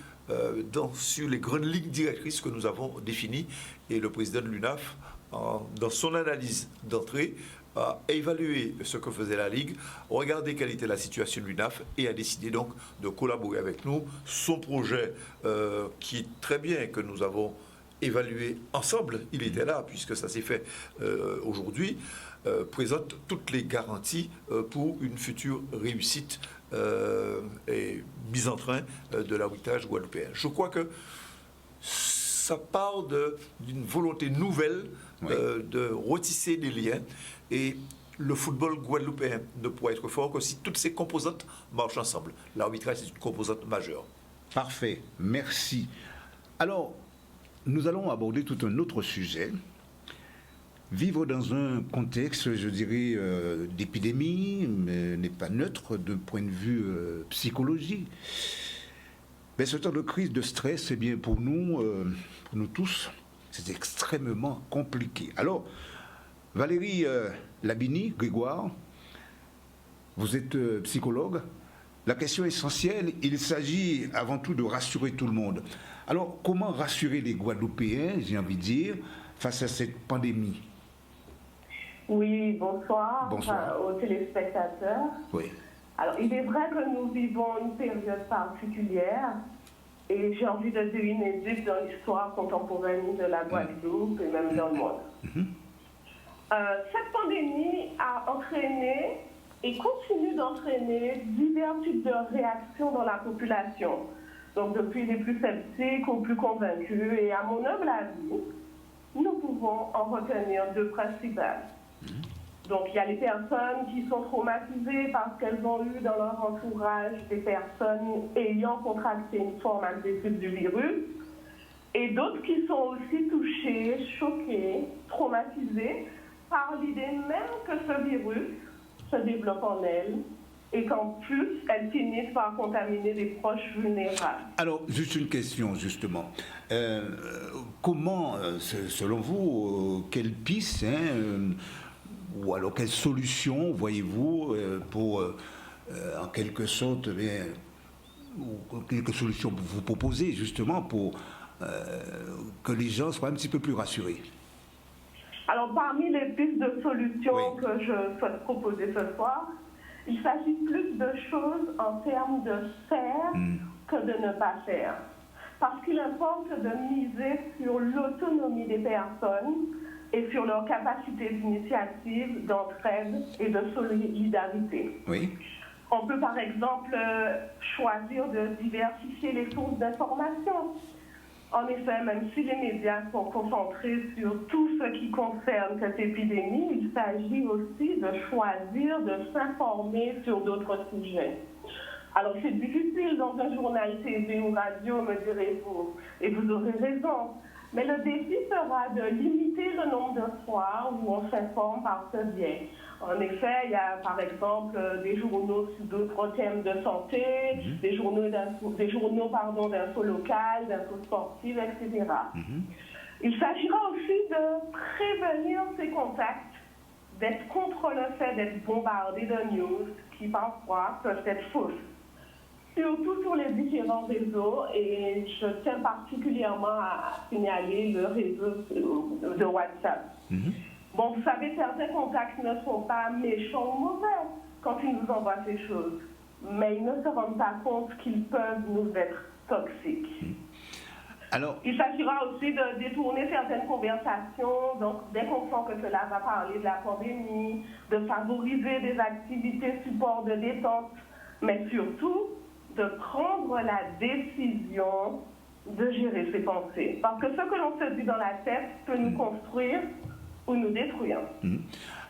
sur les grandes lignes directrices que nous avons définies. Et le président de l'UNAF, dans son analyse d'entrée, a évalué ce que faisait la Ligue, regardé quelle était la situation de l'UNAF et a décidé donc de collaborer avec nous. Son projet, qui est très bien, que nous avons évalué ensemble, il était là, puisque ça s'est fait aujourd'hui, présente toutes les garanties pour une future réussite et mise en train de l'héritage guadeloupéen. Je crois que ça part d'une volonté nouvelle de retisser des liens, et le football guadeloupéen ne pourra être fort que si toutes ces composantes marchent ensemble. L'arbitrage, c'est une composante majeure. Parfait, merci. Alors, nous allons aborder tout un autre sujet. Vivre dans un contexte, je dirais, d'épidémie n'est pas neutre d'un point de vue psychologique. Mais ce temps de crise, de stress, eh bien, pour nous tous, c'est extrêmement compliqué. Alors, Valérie Labini, Grégoire, vous êtes psychologue. La question essentielle, il s'agit avant tout de rassurer tout le monde. Alors, comment rassurer les Guadeloupéens, j'ai envie de dire, face à cette pandémie? Oui, bonsoir, Bonsoir. Aux téléspectateurs. Oui. Alors, il est vrai que nous vivons une période particulière et j'ai envie de dire inédite dans l'histoire contemporaine de la Guadeloupe et même dans le monde. Cette pandémie a entraîné et continue d'entraîner divers types de réactions dans la population. Donc, depuis les plus sceptiques aux plus convaincus, et à mon humble avis, nous pouvons en retenir deux principales. Donc, il y a les personnes qui sont traumatisées parce qu'elles ont eu dans leur entourage des personnes ayant contracté une forme agressive du virus, et d'autres qui sont aussi touchées, choquées, traumatisées par l'idée même que ce virus se développe en elles et qu'en plus, elles finissent par contaminer des proches vulnérables. Alors, juste une question, justement. Comment, selon vous, quelle piste, ou alors quelle solution voyez-vous pour, en quelque sorte, ou quelques solutions vous proposez, justement, pour que les gens soient un petit peu plus rassurés? Alors, parmi les pistes de solutions que je souhaite proposer ce soir, il s'agit plus de choses en termes de faire que de ne pas faire. Parce qu'il importe de miser sur l'autonomie des personnes et sur leur capacité d'initiative, d'entraide et de solidarité. Oui. On peut par exemple choisir de diversifier les sources d'information. En effet, même si les médias sont concentrés sur tout ce qui concerne cette épidémie, il s'agit aussi de choisir de s'informer sur d'autres sujets. Alors c'est difficile dans un journal TV ou radio, me direz-vous, et vous aurez raison. Mais le défi sera de limiter le nombre de fois où on s'informe par ce biais. En effet, il y a par exemple des journaux sur d'autres thèmes de santé, des journaux d'infos locales, d'infos sportives, etc. Il s'agira aussi de prévenir ces contacts, d'être contre le fait d'être bombardé de news qui parfois peuvent être fausses. Surtout sur les différents réseaux, et je tiens particulièrement à signaler le réseau de WhatsApp. Bon, vous savez, certains contacts ne sont pas méchants ou mauvais quand ils nous envoient ces choses, mais ils ne se rendent pas compte qu'ils peuvent nous être toxiques. Alors, il s'agira aussi de détourner certaines conversations, donc dès qu'on sent que cela va parler de la pandémie, de favoriser des activités support de détente, mais surtout de prendre la décision de gérer ses pensées. Parce que ce que l'on se dit dans la tête peut nous construire ou nous détruire.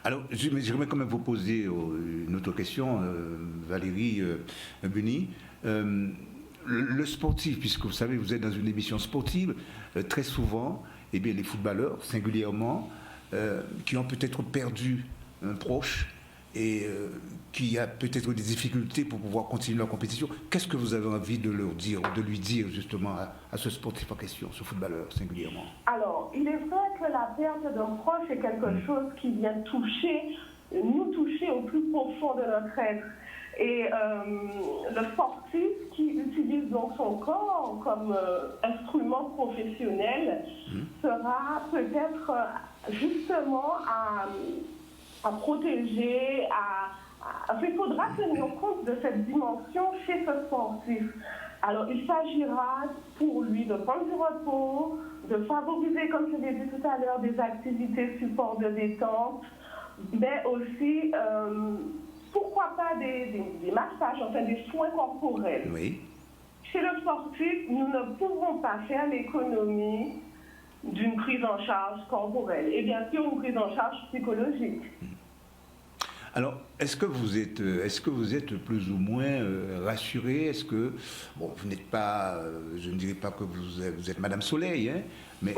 Alors, j'aimerais quand même vous poser une autre question, Valérie Buni. Le sportif, puisque vous savez, vous êtes dans une émission sportive, très souvent, eh bien, les footballeurs, singulièrement, qui ont peut-être perdu un proche et qui a peut-être des difficultés pour pouvoir continuer la compétition, qu'est-ce que vous avez envie de leur dire, de lui dire justement à ce sportif en question, ce footballeur singulièrement? Alors, il est vrai que la perte d'un proche est quelque chose qui vient nous toucher au plus profond de notre être. Et le sportif qui utilise donc son corps comme instrument professionnel sera peut-être justement à protéger, il faudra tenir compte de cette dimension chez ce sportif. Alors, il s'agira pour lui de prendre du repos, de favoriser, comme je l'ai dit tout à l'heure, des activités support de détente, mais aussi, pourquoi pas des massages, enfin des soins corporels. Oui. Chez le sportif, nous ne pouvons pas faire l'économie d'une prise en charge corporelle et bien sûr une prise en charge psychologique. Alors, est-ce que vous êtes plus ou moins rassuré? Est-ce que, bon, vous n'êtes pas, je ne dirais pas que vous êtes Madame Soleil, hein, mais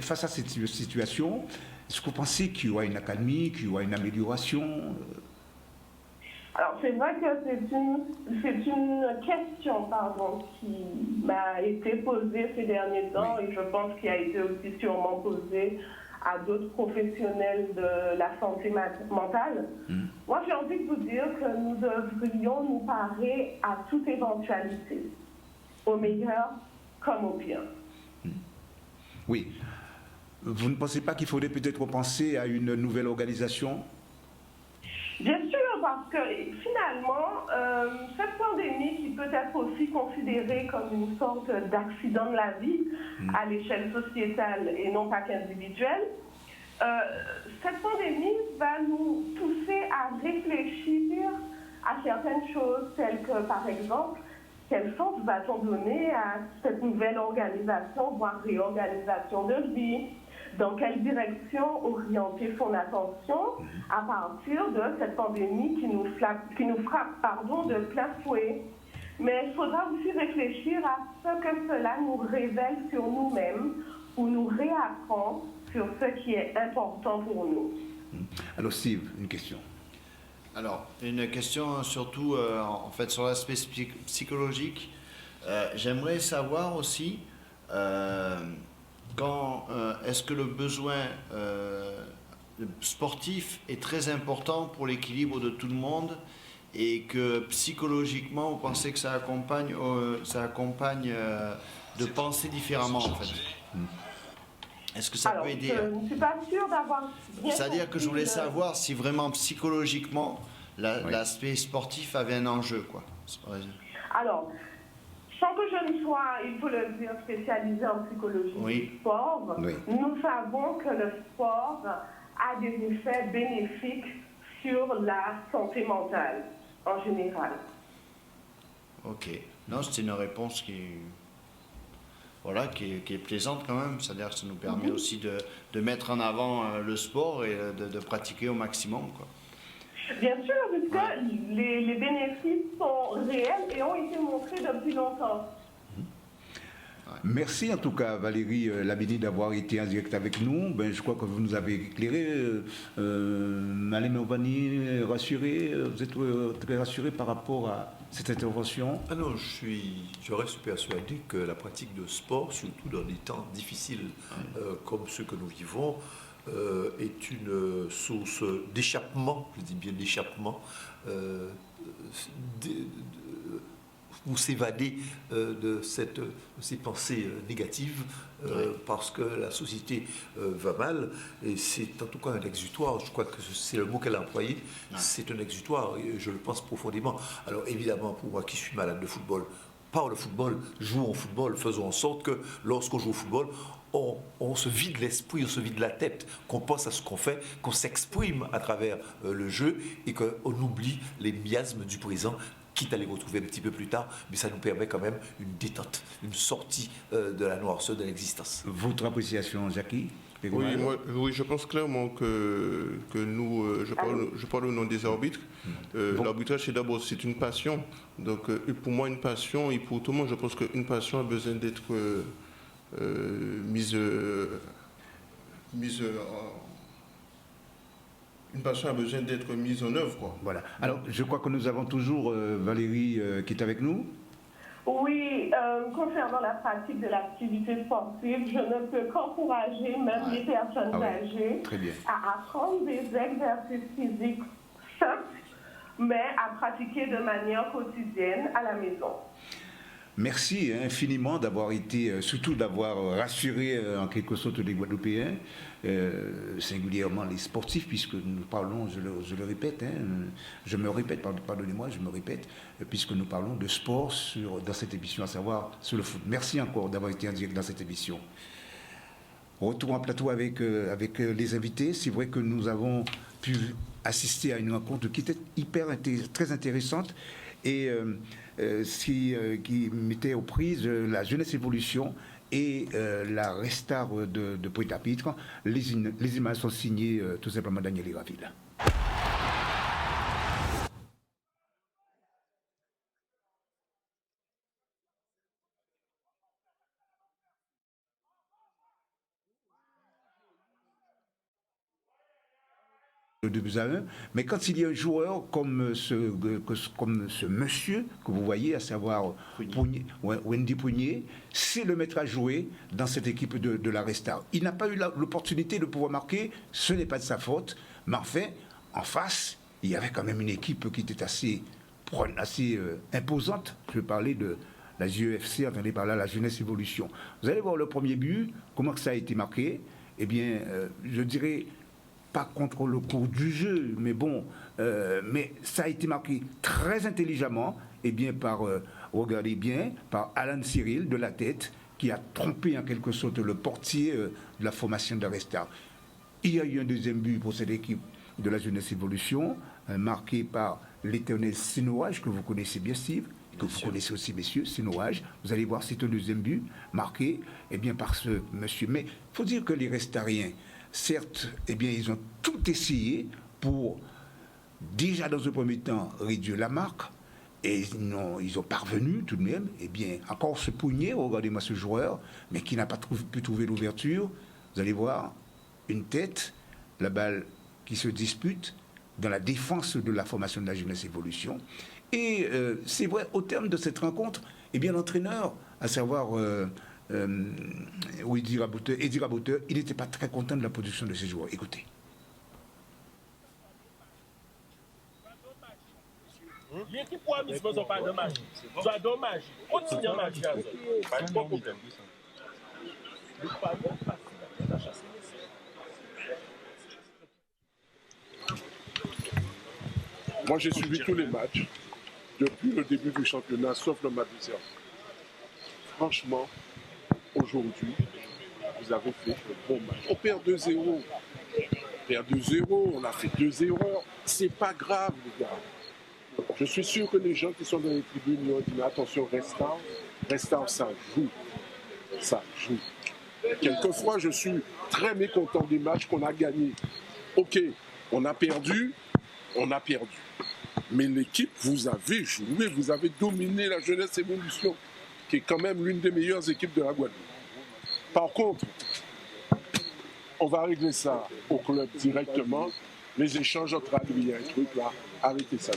face à cette situation, est-ce que vous pensez qu'il y aura une accalmie, qu'il y aura une amélioration? Alors, c'est vrai que c'est une question qui m'a été posée ces derniers temps et je pense qu'il a été aussi sûrement posée à d'autres professionnels de la santé mentale. Moi, j'ai envie de vous dire que nous devrions nous parer à toute éventualité, au meilleur comme au pire. Oui. Vous ne pensez pas qu'il faudrait peut-être penser à une nouvelle organisation? Bien sûr, parce que finalement, cette pandémie qui peut être aussi considérée comme une sorte d'accident de la vie à l'échelle sociétale et non pas qu'individuelle, cette pandémie va nous pousser à réfléchir à certaines choses telles que, par exemple, quel sens va-t-on donner à cette nouvelle organisation, voire réorganisation de vie? Dans quelle direction orienter son attention à partir de cette pandémie qui nous frappe de plein fouet. Mais il faudra aussi réfléchir à ce que cela nous révèle sur nous-mêmes ou nous réapprend sur ce qui est important pour nous. Alors Steve, une question. Alors, une question surtout en fait sur l'aspect psychologique. J'aimerais savoir aussi est-ce que le besoin sportif est très important pour l'équilibre de tout le monde et que psychologiquement, vous pensez que ça accompagne de penser différemment en fait? Est-ce que ça peut aider? Je ne suis pas sûre d'avoir bien. C'est-à-dire que je voulais savoir si vraiment psychologiquement l'aspect sportif avait un enjeu, quoi. Alors, sans que je ne sois, il faut le dire, spécialisée en psychologie du sport, nous savons que le sport a des effets bénéfiques sur la santé mentale en général. Ok. Non, c'est une réponse qui est plaisante quand même. C'est-à-dire que ça nous permet aussi de mettre en avant le sport et de pratiquer au maximum, quoi. Bien sûr, puisque les bénéfices sont réels et ont été montrés depuis longtemps. Merci en tout cas Valérie Labini d'avoir été en direct avec nous. Je crois que vous nous avez éclairé. Malem Ovani, rassuré, vous êtes très rassuré par rapport à cette intervention? Ah non, je reste persuadé que la pratique de sport, surtout dans des temps difficiles comme ceux que nous vivons, est une source d'échappement, je dis bien d'échappement, pour s'évader de ces pensées négatives, parce que la société va mal, et c'est en tout cas un exutoire, je crois que c'est le mot qu'elle a employé, c'est un exutoire, et je le pense profondément. Alors évidemment, pour moi qui suis malade de football, par le football, jouons au football, faisons en sorte que lorsqu'on joue au football, on se vide l'esprit, on se vide la tête, qu'on pense à ce qu'on fait, qu'on s'exprime à travers le jeu et qu'on oublie les miasmes du présent, quitte à les retrouver un petit peu plus tard, mais ça nous permet quand même une détente, une sortie de la noirceur de l'existence. Votre appréciation, Jackie? Oui, je pense clairement que nous, je parle au nom des arbitres. L'arbitrage, c'est une passion. Donc, pour moi, une passion, et pour tout le monde, je pense qu'une passion a besoin d'être une passion a besoin d'être mise en œuvre, quoi. Voilà. Alors, je crois que nous avons toujours Valérie qui est avec nous. Oui, concernant la pratique de l'activité sportive, je ne peux qu'encourager même les personnes âgées à apprendre des exercices physiques simples, mais à pratiquer de manière quotidienne à la maison. merci infiniment d'avoir été, surtout d'avoir rassuré en quelque sorte les Guadeloupéens, singulièrement les sportifs, puisque nous parlons, je le répète, je me répète, pardonnez-moi, je me répète, puisque nous parlons de sport dans cette émission, à savoir sur le foot. Merci encore d'avoir été en direct dans cette émission. Retour en plateau avec les invités. C'est vrai que nous avons pu assister à une rencontre qui était très intéressante et qui mettait aux prises la jeunesse évolution et la Restar de Pointe-à-Pitre. Les images sont signées tout simplement Daniel Iraville. De 2-1, mais quand il y a un joueur comme ce monsieur que vous voyez, à savoir Wendy Pougnier, c'est le maître à jouer dans cette équipe de la Restar. Il n'a pas eu l'opportunité de pouvoir marquer, ce n'est pas de sa faute, mais enfin, en face, il y avait quand même une équipe qui était assez imposante. Je parlais de la JEFC, entendez par là la jeunesse évolution. Vous allez voir le premier but, comment que ça a été marqué. Eh bien, je dirais pas contre le cours du jeu, mais bon, mais ça a été marqué très intelligemment, et bien regardez bien, par Alan Cyril de la tête, qui a trompé en quelque sorte le portier de la formation de Restar. Il y a eu un deuxième but pour cette équipe de la jeunesse évolution, marqué par l'éternel Sénoage, que vous connaissez bien, Steve, que vous connaissez aussi, messieurs, Sénoage. Vous allez voir, c'est un deuxième but marqué par ce monsieur. Mais il faut dire que les Restariens, certes, ils ont tout essayé pour, déjà dans un premier temps, réduire la marque, et ils ont parvenu tout de même, encore ce Pougnier, regardez-moi ce joueur, mais qui n'a pas pu trouver l'ouverture. Vous allez voir, une tête, la balle qui se dispute dans la défense de la formation de la jeunesse évolution. Et c'est vrai, au terme de cette rencontre, l'entraîneur, à savoir Eddie Raboteur, il n'était pas très content de la production de ses joueurs. Écoutez. L'équipe pour amis, ils pas de magie. Ça dommage. Continue à magie. Pas de problème. Moi, j'ai suivi tous les matchs depuis le début du championnat, sauf le match du service. Franchement, aujourd'hui, vous avez fait un bon match. On perd 2-0. On perd 2-0, on a fait 2 erreurs. C'est pas grave, les gars. Je suis sûr que les gens qui sont dans les tribunes lui ont dit, mais attention, Restar, ça joue. Ça joue. Quelquefois, je suis très mécontent des matchs qu'on a gagnés. Ok, on a perdu. Mais l'équipe, vous avez joué, vous avez dominé la jeunesse évolution, qui est quand même l'une des meilleures équipes de la Guadeloupe. Par contre, on va régler ça au club directement. Les échanges entre Adrien et truc là, arrêtez ça.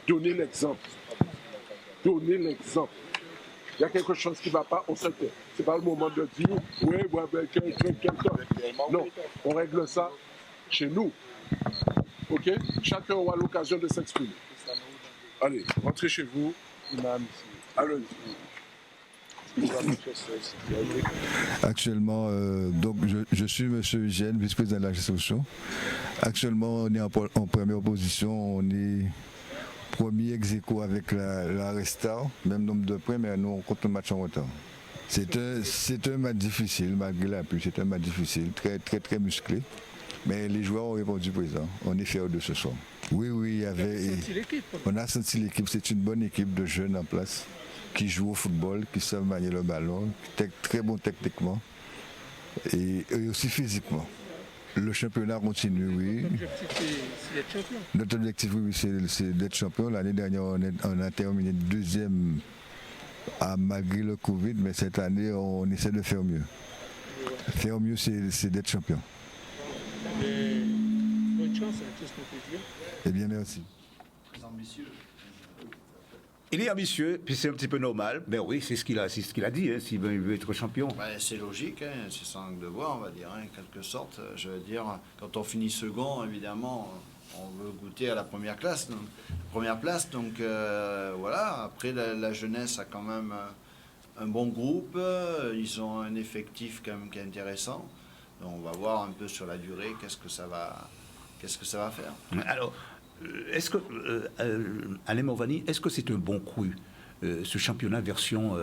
Donnez l'exemple. Donnez l'exemple. Il y a quelque chose qui ne va pas, on se tait. Ce n'est pas le moment de dire, oui, quelqu'un. Non, on règle ça chez nous. Ok? Chacun aura l'occasion de s'exprimer. Allez, rentrez chez vous. Allez. Actuellement, donc je suis M. Eugène, vice-président de la gestion. Actuellement, on est en première position, on est premier ex-aequo avec la Restar, même nombre de points, mais nous on compte le match en retard. C'est un match difficile, malgré la pluie, c'est un match difficile, très très très musclé. Mais les joueurs ont répondu présent. On est fiers de ce soir. Oui, il y avait. On a senti l'équipe. C'est une bonne équipe de jeunes en place qui jouent au football, qui savent manier le ballon, très bon techniquement et aussi physiquement. Le championnat continue, oui. Notre objectif, oui, c'est d'être champion. L'année dernière, on a terminé deuxième malgré le Covid, mais cette année, on essaie de faire mieux. Faire mieux, c'est d'être champion. Bonne chance à tous nos plaisirs. Eh bien, merci. Il est ambitieux, puis c'est un petit peu normal. Ben oui, c'est ce qu'il a dit, hein, s'il veut être champion. C'est logique, hein, c'est son devoir, on va dire, en quelque sorte. Je veux dire, quand on finit second, évidemment, on veut goûter à la première place. Donc voilà, après la jeunesse a quand même un bon groupe, ils ont un effectif quand même qui est intéressant. Donc on va voir un peu sur la durée qu'est-ce que ça va faire. Alors, est-ce que, Alain Morvani, est-ce que c'est un bon cru, ce championnat version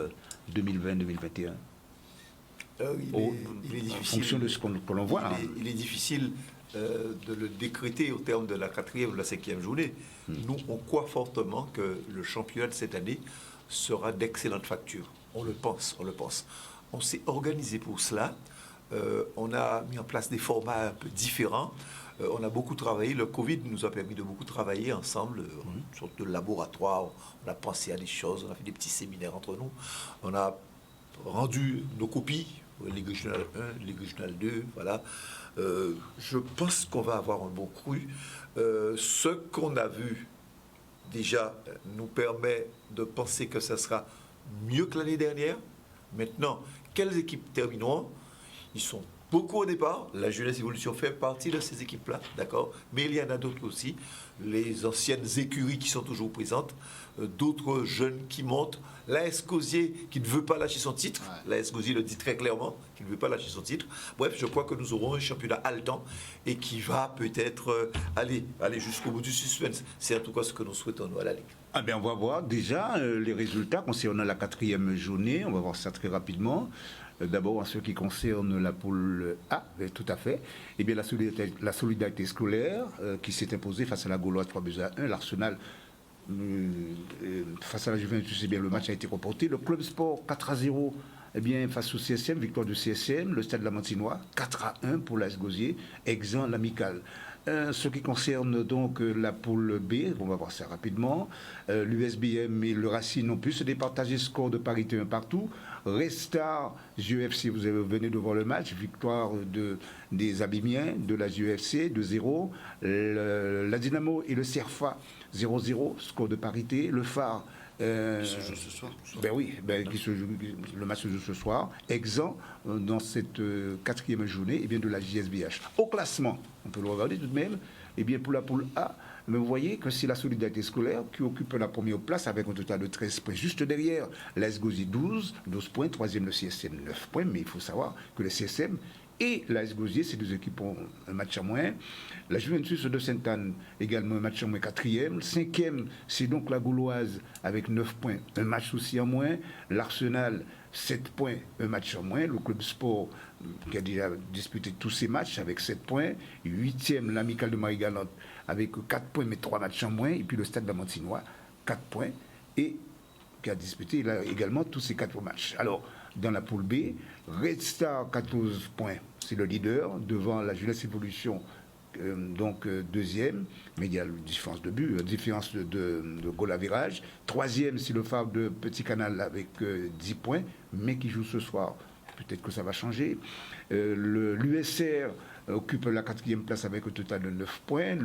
2020-2021 il est difficile, en fonction de ce qu'on voit. Il est difficile de le décréter au terme de la 4e ou de la 5e journée. Nous, on croit fortement que le championnat de cette année sera d'excellente facture. On le pense. On s'est organisé pour cela. On a mis en place des formats un peu différents. On a beaucoup travaillé. Le Covid nous a permis de beaucoup travailler ensemble, une sorte de laboratoire. On a pensé à des choses, on a fait des petits séminaires entre nous. On a rendu nos copies, Ligue régionale 1, Ligue régionale 2, voilà. Je pense qu'on va avoir un bon cru. Ce qu'on a vu déjà nous permet de penser que ça sera mieux que l'année dernière. Maintenant, quelles équipes termineront? Ils sont beaucoup au départ. La Jeunesse Évolution fait partie de ces équipes-là, d'accord. Mais il y en a d'autres aussi. Les anciennes écuries qui sont toujours présentes, d'autres jeunes qui montent. L'AS Gosier qui ne veut pas lâcher son titre. Ouais. L'AS Gosier le dit très clairement, qu'il ne veut pas lâcher son titre. Bref, je crois que nous aurons un championnat haletant et qui va peut-être aller jusqu'au bout du suspense. C'est en tout cas ce que nous souhaitons, nous, à la Ligue. Ah bien, on va voir déjà les résultats concernant la 4e journée. On va voir ça très rapidement. D'abord, en ce qui concerne la poule A, tout à fait. Eh bien, la solidarité scolaire qui s'est imposée face à la Gauloise 3-1. L'Arsenal face à la Juventus, eh bien, le match a été reporté. Le Club Sport 4-0 eh bien, face au CSM, victoire du CSM. Le Stade Lamantinois 4-1 pour l'AS Gosier, exempt l'amical. Ce qui concerne donc la poule B, on va voir ça rapidement. L'USBM et le Racing n'ont pu se départager, score de parité un partout. Restar, UFC, vous venez de voir le match, victoire des Abimiens, de la UFC 2-0. La Dynamo et le Cerfa 0-0, score de parité. Le Phare. Qui se joue ce soir. Ben oui, le match se joue ce soir, exempt dans cette 4e journée eh bien, de la JSBH. Au classement, on peut le regarder tout de même, eh bien, pour la poule A, mais vous voyez que c'est la solidarité scolaire qui occupe la première place avec un total de 13 points. Juste derrière, l'AS Gosier 12 points, 3e le CSM 9 points, mais il faut savoir que le CSM et l'AS Gosier, ces deux équipes ont un match en moins. La Juventus de Sainte-Anne, également un match en moins, 4e. 5e, c'est donc la Gauloise avec 9 points, un match aussi en moins. L'Arsenal, 7 points, un match en moins. Le Club Sport, qui a déjà disputé tous ses matchs avec 7 points. 8e, l'Amicale de Marie-Galante avec 4 points, mais 3 matchs en moins. Et puis le Stade Lamantinois, 4 points, et qui a disputé là, également tous ces 4 matchs. Alors, dans la poule B, Red Star 14 points, c'est le leader, devant la Jeunesse Évolution, donc deuxième, mais il y a une différence de but, une différence de goal à virage. 3e, c'est le Phare de Petit Canal avec 10 points, mais qui joue ce soir. Peut-être que ça va changer. L'USR occupe la 4e place avec un total de 9 points.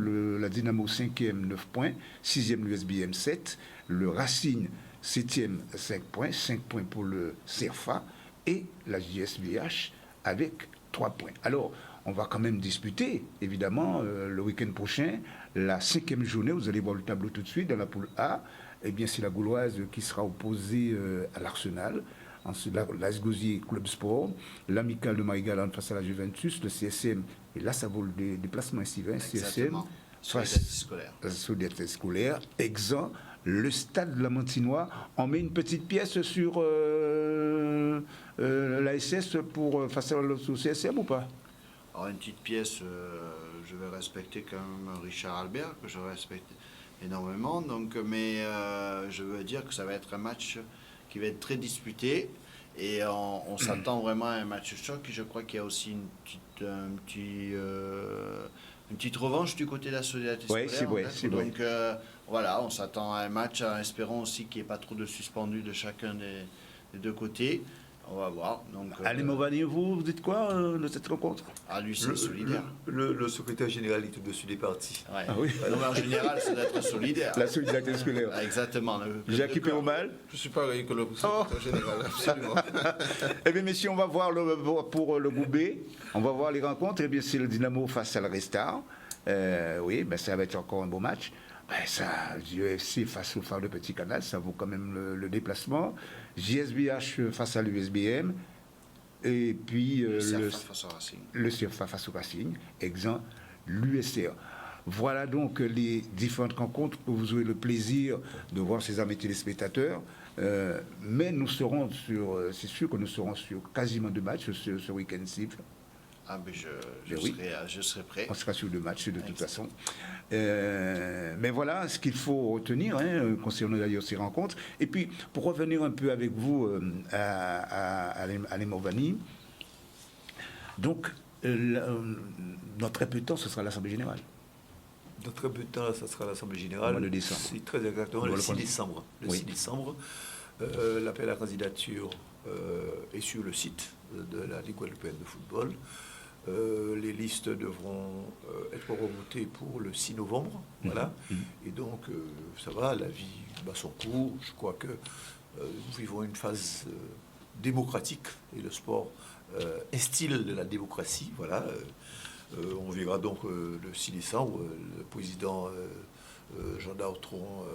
La Dynamo 5e, 9 points. 6e, l'USBM 7. Le Racing 7e, 5 points. 5 points pour le CERFA. Et la JSBH avec 3 points. Alors, on va quand même disputer, évidemment, le week-end prochain, la 5e journée. Vous allez voir le tableau tout de suite. Dans la poule A, eh bien, c'est la Gauloise qui sera opposée à l'Arsenal. Ensuite, l'AS Gosier Club Sport, l'Amicale de Marie-Galante face à la Juventus, le CSM, et là ça vaut le déplacement Sylvain, CSM, solidarité scolaire, exempt, le Stade Lamantinois. On met une petite pièce sur l'ASS pour face au CSM ou pas? Alors une petite pièce, je vais respecter quand même Richard Albert, que je respecte énormément, donc, mais je veux dire que ça va être un match qui va être très disputé et on s'attend vraiment à un match choc. Je crois qu'il y a aussi une petite revanche du côté de la solidarité scolaire. Donc voilà, on s'attend à un match en espérant aussi qu'il n'y ait pas trop de suspendus de chacun des deux côtés. On va voir. Allez, Morvani, vous dites quoi de cette rencontre? Ah, lui, c'est solidaire. Le secrétaire général est tout dessus des partis. Ouais. Ah oui. Non, mais en général, c'est d'être solidaire. La solidarité scolaire. Exactement. Jacques Péromal. Je suis pareil que le secrétaire général, absolument. Eh bien, messieurs, on va voir pour le groupe B. On va voir les rencontres. Eh bien, c'est le Dynamo face à la Restar. Oui, ben, ça va être encore un beau match. Ben, ça, UFC face au Phare de Petit Canal, ça vaut quand même le déplacement. JSBH face à l'USBM. Et puis le CFA face au Racing, exempt l'USR. Voilà donc les différentes rencontres que vous aurez le plaisir de voir, ces amis téléspectateurs. Mais nous serons c'est sûr que nous serons sur quasiment 2 matchs ce week-end-ci. Ah, mais je serai prêt. On sera sur 2 matchs de toute façon. Mais voilà ce qu'il faut retenir concernant d'ailleurs ces rencontres. Et puis, pour revenir un peu avec vous à l'Emovani, donc, dans très peu de temps, ce sera l'Assemblée Générale. Dans très peu de temps, ça sera l'Assemblée Générale. Le mois de décembre. C'est très exactement le 6 décembre. Le 6 décembre, l'appel à candidature est sur le site de la Ligue guadeloupéenne de football. Les listes devront être remontées pour le 6 novembre. Voilà. Et donc, ça va, la vie bat son cours. Je crois que nous vivons une phase démocratique et le sport instille de la démocratie. Voilà. On verra donc le 6 décembre. Le président Jean Dautron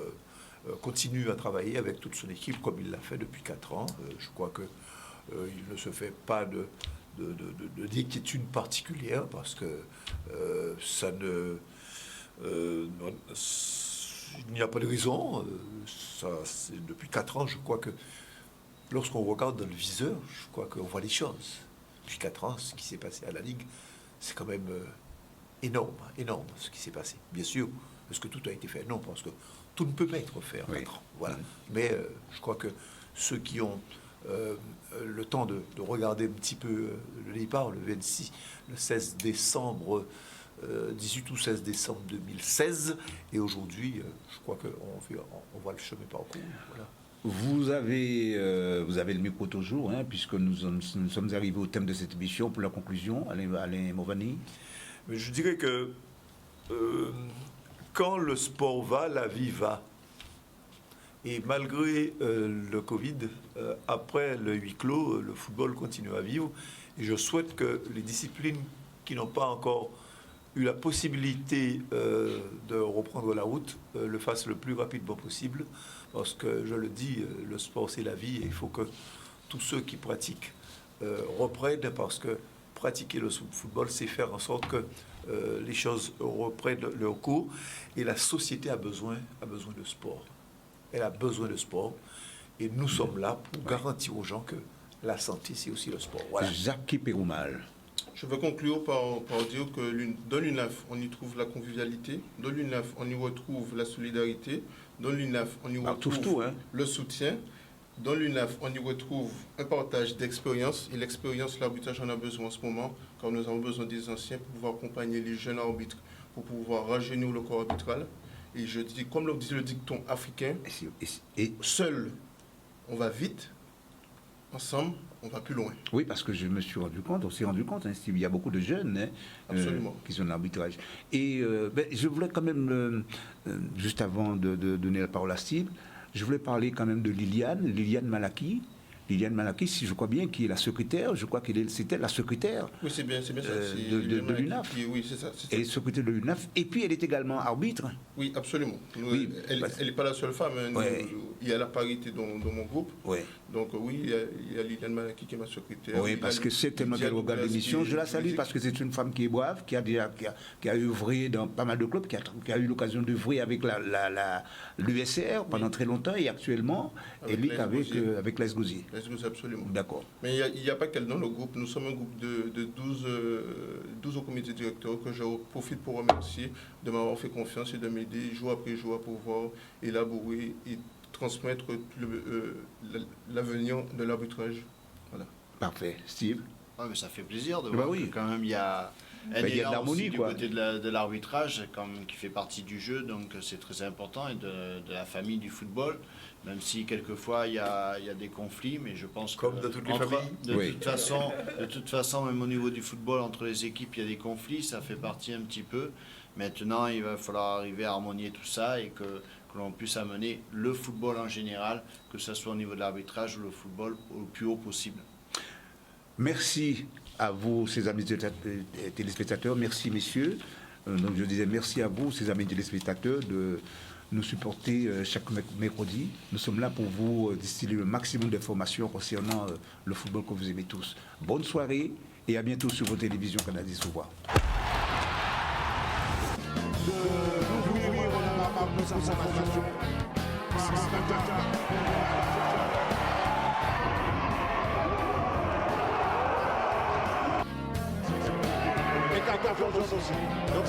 continue à travailler avec toute son équipe comme il l'a fait depuis 4 ans. Je crois qu'il ne se fait pas d'inquiétude particulière parce que ça ne... il n'y a pas de raison. Depuis 4 ans, je crois que lorsqu'on regarde dans le viseur, je crois qu'on voit les choses. Depuis 4 ans, ce qui s'est passé à la Ligue, c'est quand même énorme ce qui s'est passé. Bien sûr, est-ce que tout a été fait? Non, parce que tout ne peut pas être fait en 4 ans. Voilà. Mais je crois que ceux qui ont le temps de regarder un petit peu le départ, le 16 décembre, 18 ou 16 décembre 2016, et aujourd'hui, je crois qu'on voit le chemin parcouru. Voilà. Vous avez le micro toujours, puisque nous sommes arrivés au thème de cette émission pour la conclusion. Alain Movani. Mais je dirais que quand le sport va, la vie va. Et malgré le Covid, après le huis clos, le football continue à vivre. Et je souhaite que les disciplines qui n'ont pas encore eu la possibilité de reprendre la route le fassent le plus rapidement possible. Parce que, je le dis, le sport, c'est la vie. Et il faut que tous ceux qui pratiquent reprennent, parce que pratiquer le football, c'est faire en sorte que les choses reprennent leur cours. Et la société a besoin de sport. Elle a besoin de sport. Et nous sommes là pour garantir aux gens que la santé, c'est aussi le sport. Voilà. Jacques Péroumal. Je veux conclure par dire que dans l'UNAF, on y trouve la convivialité. Dans l'UNAF, on y retrouve la solidarité. Dans l'UNAF, on y retrouve le soutien. Dans l'UNAF, on y retrouve un partage d'expérience. Et l'expérience, l'arbitrage en a besoin en ce moment, car nous avons besoin des anciens pour pouvoir accompagner les jeunes arbitres, pour pouvoir rajeunir le corps arbitral. Et je dis, comme le dit le dicton africain, seul, on va vite, ensemble, on va plus loin. Oui, parce que je me suis rendu compte, Steve, il y a beaucoup de jeunes qui sont dans l'arbitrage. Et je voulais quand même, juste avant de donner la parole à Steve, je voulais parler quand même de Liliane Malaki. Liliane Malaki, si je crois bien, qui est la secrétaire, je crois c'était la secrétaire oui, c'est bien ça. De l'UNAF. Oui, c'est ça. Elle est secrétaire de l'UNAF, et puis elle est également arbitre. Oui, absolument. Elle n'est pas la seule femme. Il y a la parité dans mon groupe. Oui. Donc oui, il y a Liliane Malaki qui est ma secrétaire. Oui, parce que c'est tellement qu'elle regarde l'émission. Je la salue parce que c'est une femme qui est brave, qui a œuvré dans pas mal de clubs, qui a eu l'occasion d'œuvrer avec l'USR pendant très longtemps, et actuellement, elle est avec l'AS Gosier. Absolument. D'accord. Mais il n'y a pas qu'elle dans le groupe. Nous sommes un groupe de 12 au comité directeur que je profite pour remercier de m'avoir fait confiance et de m'aider jour après jour à pouvoir élaborer et transmettre l'avenir de l'arbitrage. Voilà. Parfait. Steve? Ouais, mais ça fait plaisir de voir que quand même il y a un élan aussi du côté de l'arbitrage qui fait partie du jeu, donc c'est très important, et de la famille du football, même si quelquefois il y a des conflits, mais je pense comme de toutes les familles. De toute façon, même au niveau du football, entre les équipes, il y a des conflits, ça fait partie un petit peu. Maintenant, il va falloir arriver à harmonier tout ça et que l'on puisse amener le football en général, que ce soit au niveau de l'arbitrage ou le football, au plus haut possible. Merci à vous, ces amis téléspectateurs. Merci, messieurs. Donc je disais merci à vous, ces amis téléspectateurs, de nous supporter chaque mercredi. Nous sommes là pour vous distiller le maximum d'informations concernant le football que vous aimez tous. Bonne soirée et à bientôt sur vos télévisions Canal 10. Au revoir. Et 14 aussi. Donc,